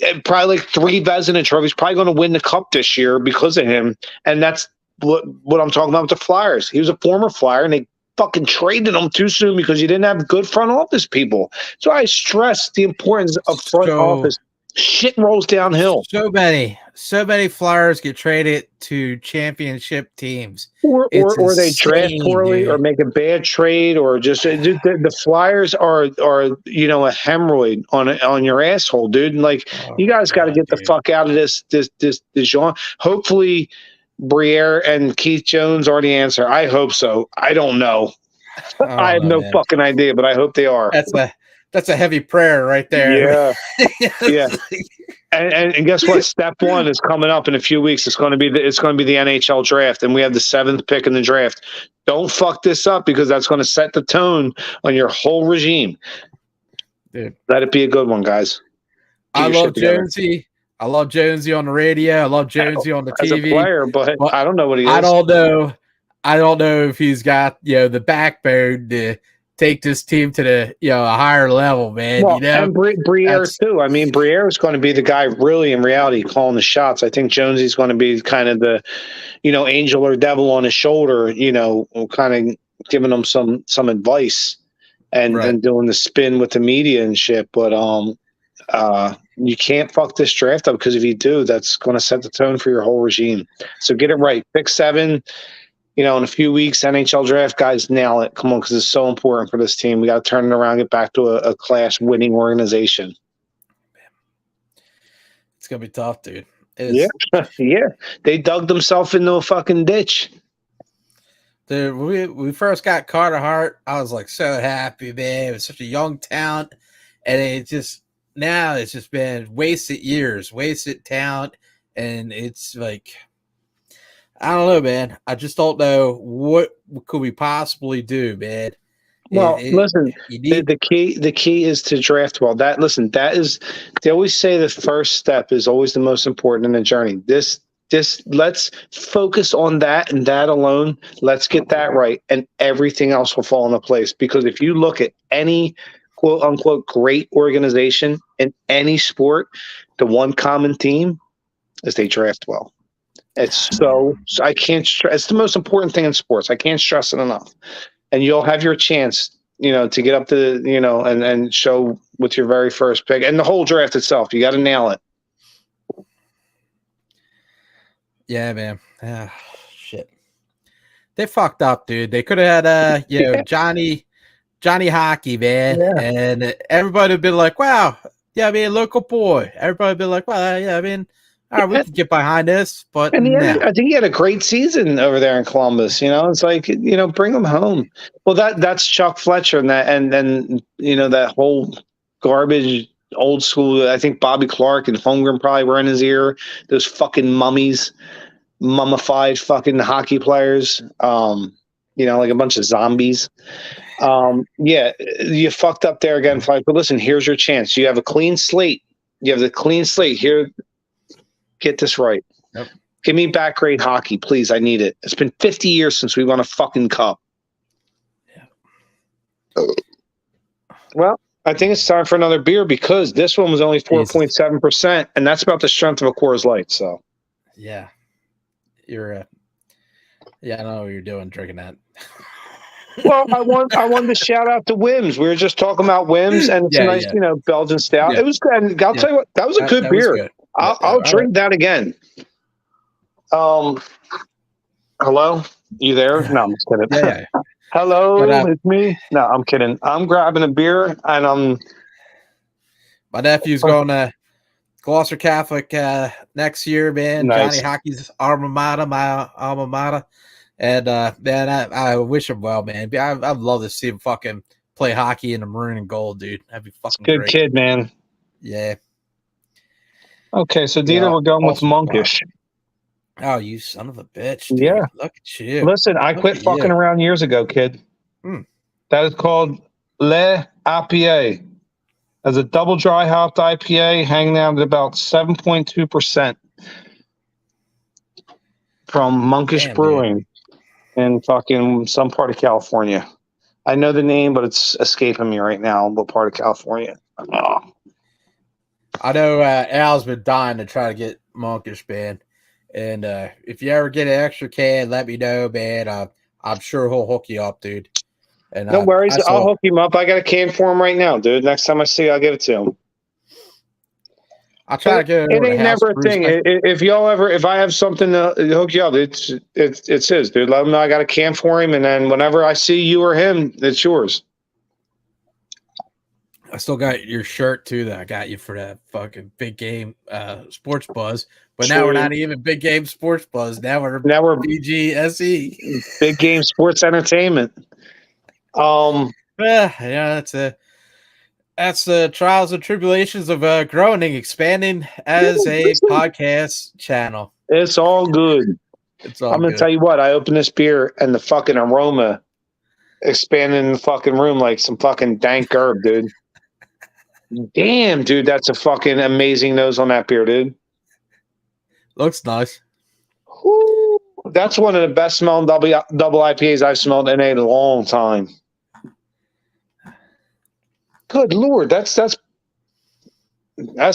Speaker 2: And probably like 3 Vezina trophies. Probably going to win the cup this year because of him. And that's what I'm talking about with the Flyers. He was a former Flyer, and they fucking traded him too soon because you didn't have good front office people. So I stress the importance of front
Speaker 1: So
Speaker 2: office. Shit rolls downhill.
Speaker 1: so many Flyers get traded to championship teams. It's
Speaker 2: Or they draft
Speaker 1: insane,
Speaker 2: poorly or
Speaker 1: dude.
Speaker 2: make a bad trade or just the Flyers are a hemorrhoid on your asshole, dude. And like
Speaker 1: Oh
Speaker 2: you
Speaker 1: my
Speaker 2: guys got to
Speaker 1: god,
Speaker 2: get the
Speaker 1: dude.
Speaker 2: fuck out of this genre. Hopefully Briere and Keith Jones are the answer. I hope so. I don't know.
Speaker 1: I
Speaker 2: I
Speaker 1: don't
Speaker 2: have
Speaker 1: know,
Speaker 2: no
Speaker 1: man.
Speaker 2: fucking idea, but I hope they are.
Speaker 1: That's a heavy prayer right there.
Speaker 2: Yeah, yeah. And guess what? Step one is coming up in a few weeks. It's going to be the NHL draft, and we have the 7th pick in the draft. Don't fuck this up because that's going to set the tone on your whole regime.
Speaker 1: Dude.
Speaker 2: Let it be a good one, guys. Get
Speaker 1: I
Speaker 2: your
Speaker 1: love
Speaker 2: shit together.
Speaker 1: Jonesy. I love Jonesy on the radio. I love Jonesy on the
Speaker 2: As a
Speaker 1: TV.
Speaker 2: player, but
Speaker 1: But
Speaker 2: I don't know what he
Speaker 1: I
Speaker 2: is.
Speaker 1: don't know. I don't know if he's got the backbone to take this team to the a higher level, man.
Speaker 2: Well, and Briere
Speaker 1: That's
Speaker 2: too. I mean, Briere is going to be the guy really in reality calling the shots. I think Jonesy's going to be kind of the angel or devil on his shoulder. Kind of giving them some advice and
Speaker 1: right.
Speaker 2: doing the spin with the media and shit. But you can't fuck this draft up because if you do, that's going to set the tone for your whole regime. So get it right. Pick 7. In a few weeks, NHL draft, guys, nail it. Come on, because it's so important for this team. We got to turn it around, get back to a class winning organization.
Speaker 1: It's gonna be tough, dude.
Speaker 2: Yeah, yeah. They dug themselves into a fucking ditch.
Speaker 1: Dude, we first got Carter Hart. I was like so happy, man. It was such a young talent, and it's just been wasted years, wasted talent, and it's like I don't know, man. I just don't know what could we possibly do, man.
Speaker 2: Well, listen,
Speaker 1: You need
Speaker 2: the key is to draft well. That is they always say the first step is always the most important in the journey. This let's focus on that and that alone. Let's get that right, and everything else will fall into place. Because if you look at any quote unquote great organization in any sport, the one common theme is they draft well. It's I can't stress. It's the most important thing in sports. I can't stress it enough. And you'll have your chance to get up to, and show with your very first pick and the whole draft itself. You got to nail it.
Speaker 1: Yeah, man. Shit. They fucked up, dude. They could have had, Johnny Hockey, man.
Speaker 2: Yeah.
Speaker 1: And everybody would be like, wow. Yeah, I mean, local boy. Everybody would be like, well, yeah, I mean, all right, we can get behind this. But
Speaker 2: And
Speaker 1: no.
Speaker 2: I think he had a great season over there in Columbus. It's like, bring him home. Well, that's Chuck Fletcher and then that whole garbage old school. I think Bobby Clark and Holmgren probably were in his ear. Those fucking mummified fucking hockey players. Like a bunch of zombies. Yeah, you fucked up there again, Flight. But listen, here's your chance. You have a clean slate. You have the clean slate here. Get this right.
Speaker 1: Yep.
Speaker 2: Give me back grade hockey, please. I need it. It's been 50 years since we won a fucking cup. Yeah. Well, I think it's time for another beer because this one was only 4.7%, and that's about the strength of a Coors Light. So,
Speaker 1: yeah, you're. I don't know what you're doing drinking that.
Speaker 2: Well, I wanted to shout out to Wims. We were just talking about Wims, and it's a nice, Belgian stout.
Speaker 1: Yeah.
Speaker 2: It was good. And I'll tell you what, that was a good beer.
Speaker 1: Good.
Speaker 2: I'll drink that again. Hello, you there? No, I'm just kidding.
Speaker 1: Yeah.
Speaker 2: Hello, it's me. No, I'm kidding. I'm grabbing a beer, and
Speaker 1: my nephew's going to Gloucester Catholic next year, man.
Speaker 2: Nice.
Speaker 1: Johnny Hockey's alma mater, my alma mater. And, man, I wish him well, man. I'd love to see him fucking play hockey in the maroon and gold, dude. That'd be fucking
Speaker 2: good
Speaker 1: great.
Speaker 2: kid, man.
Speaker 1: Yeah.
Speaker 2: Okay, so DeeTer, we're going with Monkish.
Speaker 1: Oh, you son of a bitch, dude.
Speaker 2: Yeah.
Speaker 1: Look at you.
Speaker 2: Listen, I quit fucking around years ago, kid. That is called Le IPA. As a double dry hopped IPA, hanging out at about 7.2% from Monkish Brewing in fucking some part of California. I know the name, but it's escaping me right now. What part of California? Oh.
Speaker 1: I know Al's been dying to try to get Monkish, man. And if you ever get an extra can, let me know, man. I'm sure he'll hook you up, dude. And
Speaker 2: no worries. I'll hook him up. I got a can for him right now, dude. Next time I see you, I'll give it to him.
Speaker 1: I'll try to get
Speaker 2: it. It ain't never a thing. If I have something to hook you up, it's his, dude. Let him know I got a can for him, and then whenever I see you or him, it's yours.
Speaker 1: I still got your shirt too that I got you for that fucking big game sports buzz. But now we're not even big game sports buzz. Now we're BGSE.
Speaker 2: Big game sports entertainment.
Speaker 1: That's the trials and tribulations of growing and expanding as a podcast channel.
Speaker 2: It's all good. I'm gonna tell you what, I opened this beer and the fucking aroma expanded in the fucking room like some fucking dank herb, dude. Damn, dude, that's a fucking amazing nose on that beer, dude.
Speaker 1: Looks nice.
Speaker 2: Woo. That's one of the best smelling double IPAs I've smelled in a long time. Good Lord, that's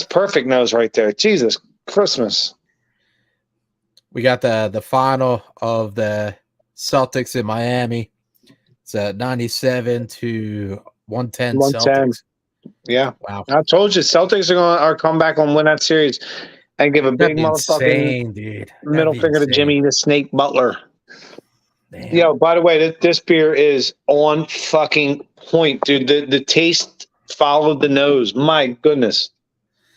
Speaker 2: perfect nose right there. Jesus Christmas.
Speaker 1: We got the final of the Celtics in Miami. It's 97 to 110 Celtics.
Speaker 2: Yeah.
Speaker 1: Wow.
Speaker 2: I told you Celtics are come back and win that series and give a big motherfucking middle finger to Jimmy the Snake Butler. Damn. Yo, by the way, this beer is on fucking point, dude. The taste followed the nose. My goodness.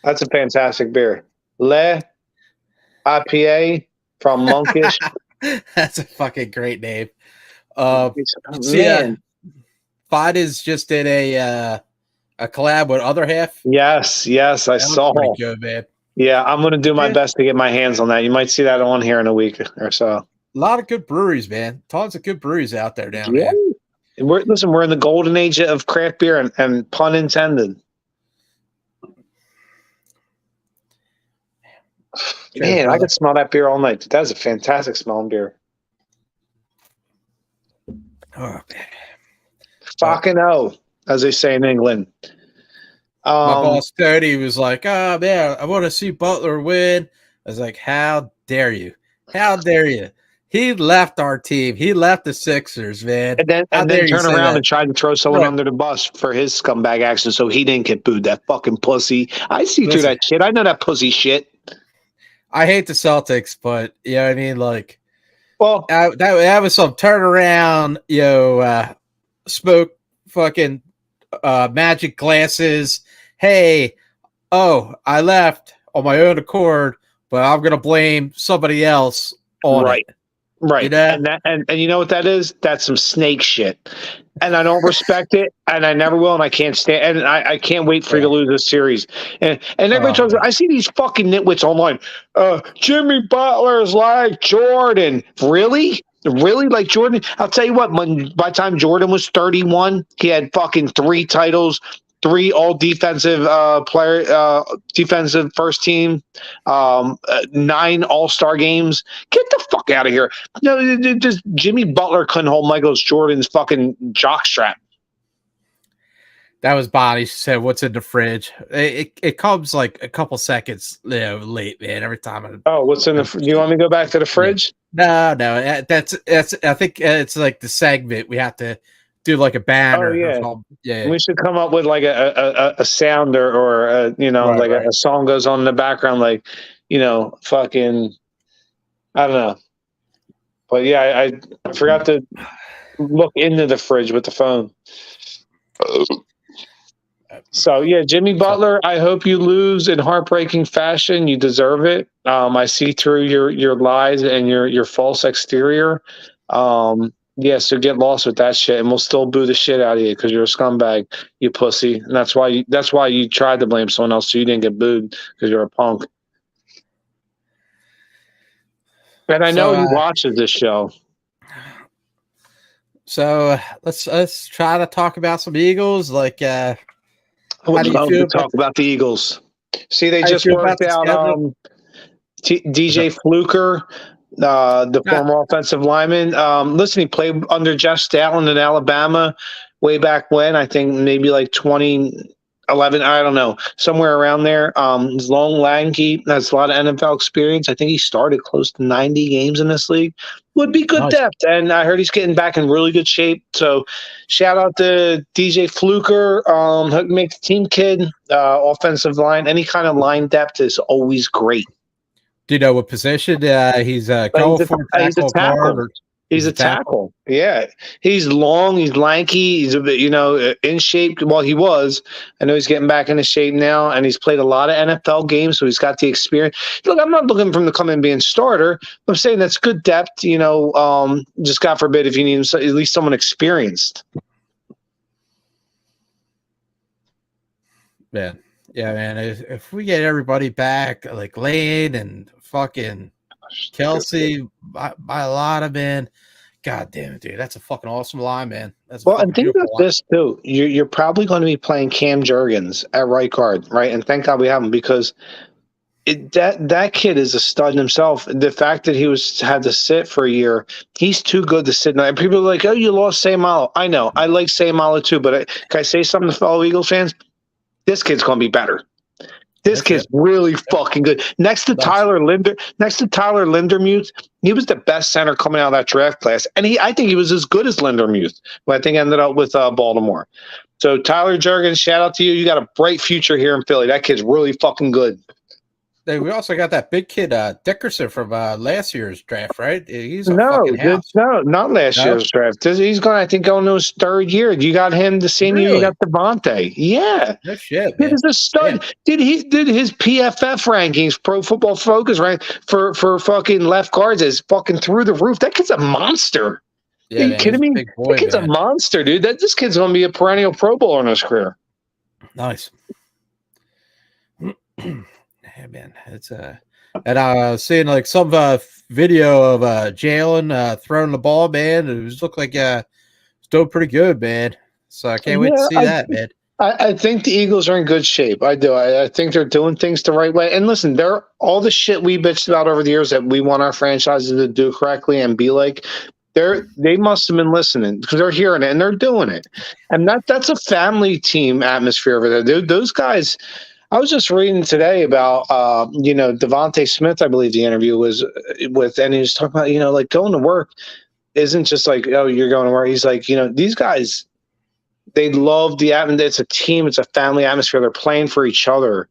Speaker 2: That's a fantastic beer. Le IPA from Monkish.
Speaker 1: That's a fucking great name. Fides just did a collab with Other Half.
Speaker 2: Yes, I saw.
Speaker 1: Pretty good, man.
Speaker 2: Yeah, I'm going to do my best to get my hands on that. You might see that on here in a week or so.
Speaker 1: A lot of good breweries, man. Tons of good breweries out there down there.
Speaker 2: We're in the golden age of craft beer, and pun intended. Man, I could smell that beer all night. That's a fantastic smelling beer.
Speaker 1: Oh, man.
Speaker 2: Fucking as they say in England.
Speaker 1: My boss Cody was like, "Oh man, I want to see Butler win." I was like, "How dare you? How dare you? He left our team. He left the Sixers, man.
Speaker 2: And then turn around and try to throw someone under the bus for his scumbag action so he didn't get booed. That fucking pussy. I see through that shit. I know that pussy shit.
Speaker 1: I hate the Celtics, but you know what I mean? Like,
Speaker 2: well,
Speaker 1: that was some turnaround, smoke fucking magic glasses. Hey, I left on my own accord, but I'm going to blame somebody else on it.
Speaker 2: Right.
Speaker 1: You know?
Speaker 2: And you know what that is? That's some snake shit. And I don't respect it, and I never will, and I can't stand, and I can't wait for you to lose this series. And everybody talks. I see these fucking nitwits online. Jimmy Butler is like Jordan. Really like Jordan? I'll tell you what. By the time Jordan was 31, he had fucking 3 titles. 3 all defensive defensive first team, 9 all-star games. Get the fuck out of here. No, just Jimmy Butler couldn't hold Michael Jordan's fucking jockstrap.
Speaker 1: That was Bonnie. She said, "What's in the fridge?" It comes like a couple seconds late, man. Every time.
Speaker 2: What's in the? Do you want me to go back to the fridge?
Speaker 1: No. That's. I think it's like the segment we have to do, like a banner.
Speaker 2: Yeah. We should come up with like a sound or a song goes on in the background, like fucking. I don't know, but yeah, I forgot to look into the fridge with the phone. So yeah, Jimmy Butler, I hope you lose in heartbreaking fashion. You deserve it. I see through your lies and your false exterior. So get lost with that shit, and we'll still boo the shit out of you because you're a scumbag, you pussy. And that's why you tried to blame someone else so you didn't get booed because you're a punk. And I know he watches this show.
Speaker 1: So let's try to talk about some Eagles. Like,
Speaker 2: I would love to talk about the Eagles. See, they just worked out DJ Fluker, the former offensive lineman. Listen, he played under Jeff Stoutland in Alabama way back when. I think maybe like 2011. I don't know, somewhere around there. He's long, lanky, has a lot of NFL experience. I think he started close to 90 games in this league. Would be good depth, and I heard he's getting back in really good shape. So, shout out to DJ Fluker. Make the team kid, offensive line. Any kind of line depth is always great.
Speaker 1: Do you know what position he's going for?
Speaker 2: He's a tackle. He's a tackle. Yeah. He's long. He's lanky. He's a bit, in shape. Well, he was. I know he's getting back into shape now, and he's played a lot of NFL games, so he's got the experience. Look, I'm not looking for him to come in and be a starter. I'm saying that's good depth, just God forbid if you need at least someone experienced.
Speaker 1: Man. Yeah, man. If we get everybody back, like Lane and fucking Kelsey, by a lot of men, god damn it, dude, that's a fucking awesome line, man.
Speaker 2: And think about this too. You're probably going to be playing Cam Jurgens at right guard, right? And thank God we have him because that kid is a stud himself. The fact that he had to sit for a year, he's too good to sit. And people are like, "Oh, you lost Seumalo." I know, I like Seumalo too, but can I say something to fellow Eagles fans? This kid's going to be better. This kid's really fucking good. Next to Tyler Lindermuth, he was the best center coming out of that draft class. And I think he was as good as Lindermuth, who I think ended up with Baltimore. So Tyler Jurgens, shout out to you. You got a bright future here in Philly. That kid's really fucking good.
Speaker 1: Hey, we also got that big kid, Dickerson from last year's draft, right? He's
Speaker 2: not last year's draft. He's going to his 3rd year. You got him the same year you got Devontae. Yeah,
Speaker 1: no shit.
Speaker 2: It is a stud. Yeah. Did his PFF rankings, Pro Football Focus rank for fucking left guards is fucking through the roof. That kid's a monster.
Speaker 1: Yeah,
Speaker 2: Are you kidding me? That kid's a monster, dude. This kid's going to be a perennial Pro Bowler in his career.
Speaker 1: Nice. Yeah, man, it's and I was seeing like some video of Jalen throwing the ball, man. It was looked like it's doing pretty good, man. So I can't wait to see that, man.
Speaker 2: I think the Eagles are in good shape. I do. I think they're doing things the right way. And listen, they're all the shit we bitched about over the years that we want our franchises to do correctly and be like. They must have been listening because they're hearing it and they're doing it. And that's a family team atmosphere over there. Those guys. I was just reading today about, Devontae Smith. I believe the interview was with, and he was talking about, like going to work isn't just like, oh, you're going to work. He's like, these guys, they love the atmosphere. It's a team. It's a family atmosphere. They're playing for each other.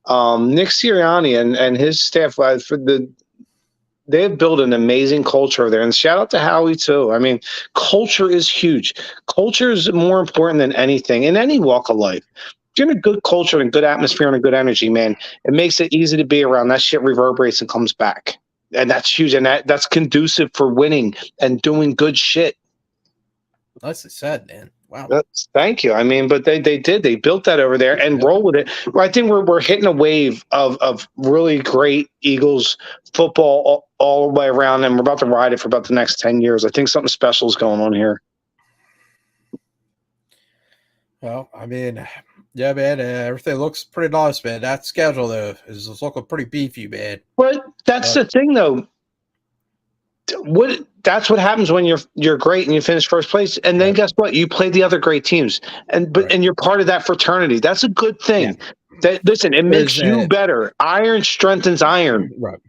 Speaker 2: Nick Sirianni and his staff they've built an amazing culture there. And shout out to Howie too. I mean, culture is huge. Culture is more important than anything in any walk of life. If you're in a good culture and a good atmosphere and a good energy, man, it makes it easy to be around. That shit reverberates and comes back. And that's huge. And that's conducive for winning and doing good shit.
Speaker 1: Nicely said, man. Wow.
Speaker 2: Thank you. I mean, but they did. They built that over there and roll with it. Well, I think we're hitting a wave of really great Eagles football all the way around, and we're about to ride it for about the next 10 years. I think something special is going on here.
Speaker 1: Well, I mean, yeah, man, everything looks pretty nice, man. That schedule, though, is looking pretty beefy, man.
Speaker 2: But that's the thing, though. That's what happens when you're great and you finish first place, and then guess what? You play the other great teams, and you're part of that fraternity. That's a good thing. Yeah. Listen, it makes you better. Iron strengthens iron.
Speaker 1: Right.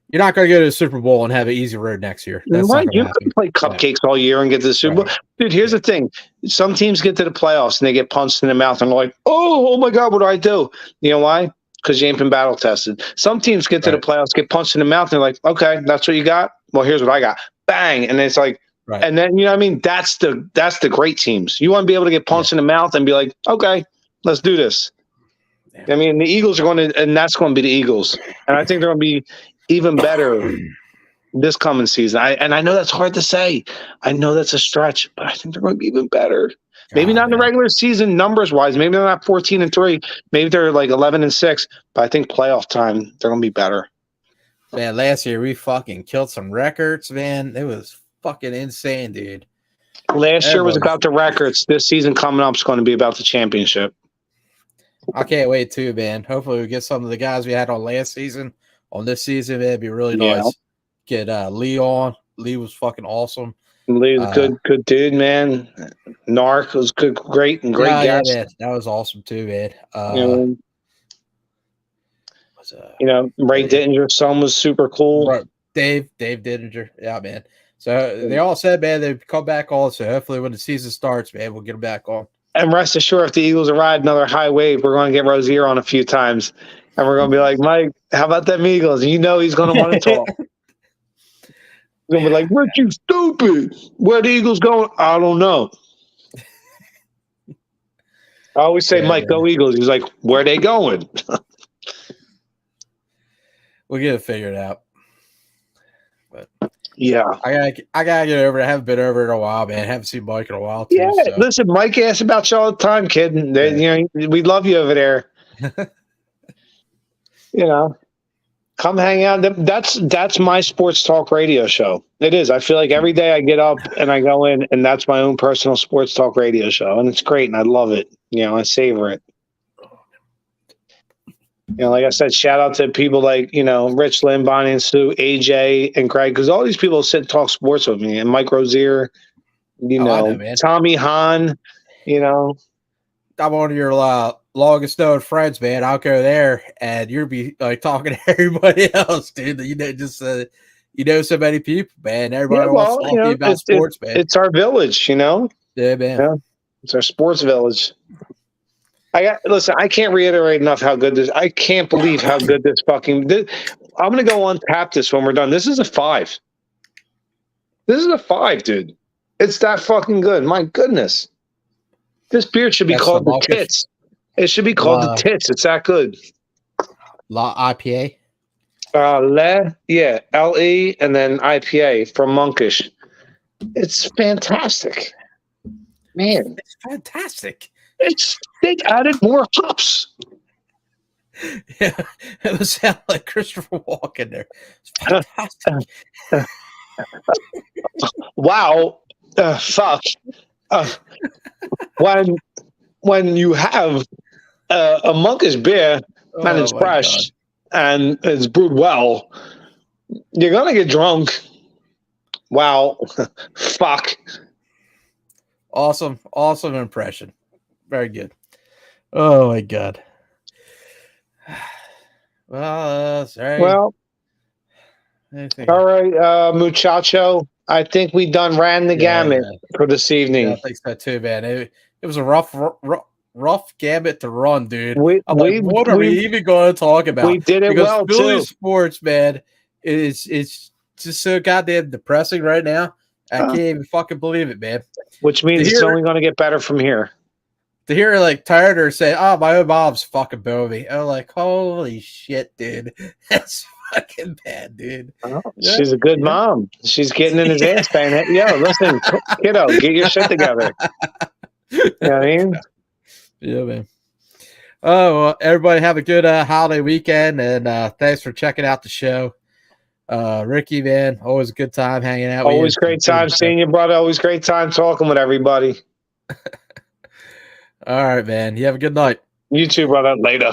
Speaker 1: You're not going to go to the Super Bowl and have an easy road next year. That's
Speaker 2: right. You can play cupcakes all year and get to the Super Bowl. Dude, here's the thing. Some teams get to the playoffs and they get punched in the mouth and they're like, oh my God, what do I do? You know why? Because you ain't been battle tested. Some teams get to the playoffs, get punched in the mouth, and they're like, okay, that's what you got? Well, here's what I got. Bang. And it's like, and then, you know what I mean? That's the great teams. You want to be able to get punched in the mouth and be like, okay, let's do this. I mean, the Eagles are going to, and that's going to be the Eagles. And I think they're going to be even better this coming season. I know that's hard to say. I know that's a stretch, but I think they're going to be even better. Maybe not in the regular season numbers wise. Maybe they're not 14-3. Maybe they're like 11-6. But I think playoff time, they're going to be better.
Speaker 1: Man, last year we fucking killed some records, man. It was fucking insane, dude.
Speaker 2: Last year was about the records. This season coming up is going to be about the championship.
Speaker 1: I can't wait too, man. Hopefully we get some of the guys we had on last season on this season. Man, it'd be really nice. Get Lee on. Lee was fucking awesome.
Speaker 2: Lee was good dude, man. Narc was good, great guest.
Speaker 1: Yeah, that was awesome too, man.
Speaker 2: Ray Dittinger's son was super cool.
Speaker 1: Right. Dave Dittinger. Yeah, man. So they all said, man, they'd come back on. So hopefully when the season starts, man, we'll get them back on. And
Speaker 2: rest assured, if the Eagles ride another high wave, we're going to get Rozier on a few times. And we're going to be like, Mike, how about them Eagles? You know he's going to want to talk. He's going to be like, Rick, you stupid. Where the Eagles going? I don't know. I always say, Mike, go Eagles. He's like, where they going?
Speaker 1: We'll get it figured out. But
Speaker 2: yeah,
Speaker 1: I gotta get over it. I haven't been over it in a while, man. I haven't seen Mike in a while too.
Speaker 2: Yeah, so. Listen, Mike asks about you all the time, kid. We love you over there. Come hang out. That's my sports talk radio show. It is. I feel like every day I get up and I go in, and that's my own personal sports talk radio show, and it's great, and I love it. I savor it. Like I said, shout out to people like, Rich Lynn, Bonnie and Sue, AJ and Greg, because all these people sit and talk sports with me, and Mike Rozier, Tommy Hahn,
Speaker 1: I'm one of your longest known friends, man. I'll go there and you'll be like talking to everybody else, dude. So many people, man. Everybody wants to talk to you about sports, man.
Speaker 2: It's our village, Yeah, man. Yeah, it's our sports village. Listen, I can't reiterate enough how good this. I can't believe how good this fucking. I'm gonna go on tap this when we're done. This is a 5. This is a 5, dude. It's that fucking good. My goodness, this beer should be called the Tits. It should be called the Tits. It's that good.
Speaker 1: La IPA.
Speaker 2: LE, and then IPA from Monkish. It's fantastic, man.
Speaker 1: It's fantastic.
Speaker 2: They added more hops.
Speaker 1: Yeah, it would sound like Christopher Walken there. It's fantastic.
Speaker 2: Wow. Fuck. When you have a Monkish beer and it's fresh and it's brewed well, you're going to get drunk. Wow. Fuck.
Speaker 1: Awesome impression. Very good. Oh my God. Well, sorry.
Speaker 2: Well, all right, muchacho. I think we done ran the gamut for this evening.
Speaker 1: Yeah, I think so too, man. It was a rough gamut to run, dude. I'm like, what are we even going to talk about?
Speaker 2: We did it
Speaker 1: because
Speaker 2: well
Speaker 1: Phillies
Speaker 2: too.
Speaker 1: sports, man, it's just so goddamn depressing right now. I can't even fucking believe it, man.
Speaker 2: Which means it's only going to get better from here.
Speaker 1: To hear like Turner say, "Oh, my own mom's fucking booby," I'm like, "Holy shit, dude, that's fucking bad, dude."
Speaker 2: Oh, she's a good mom. She's getting in his ass saying, "Yo, listen, kiddo, get your shit together." You know what I mean?
Speaker 1: Yeah, man. Oh, well, everybody have a good holiday weekend, and thanks for checking out the show. Ricky, man, always a good time hanging out with you.
Speaker 2: Always great time seeing you, brother. Always great time talking with everybody.
Speaker 1: All right, man. You have a good night.
Speaker 2: You too, brother. Later.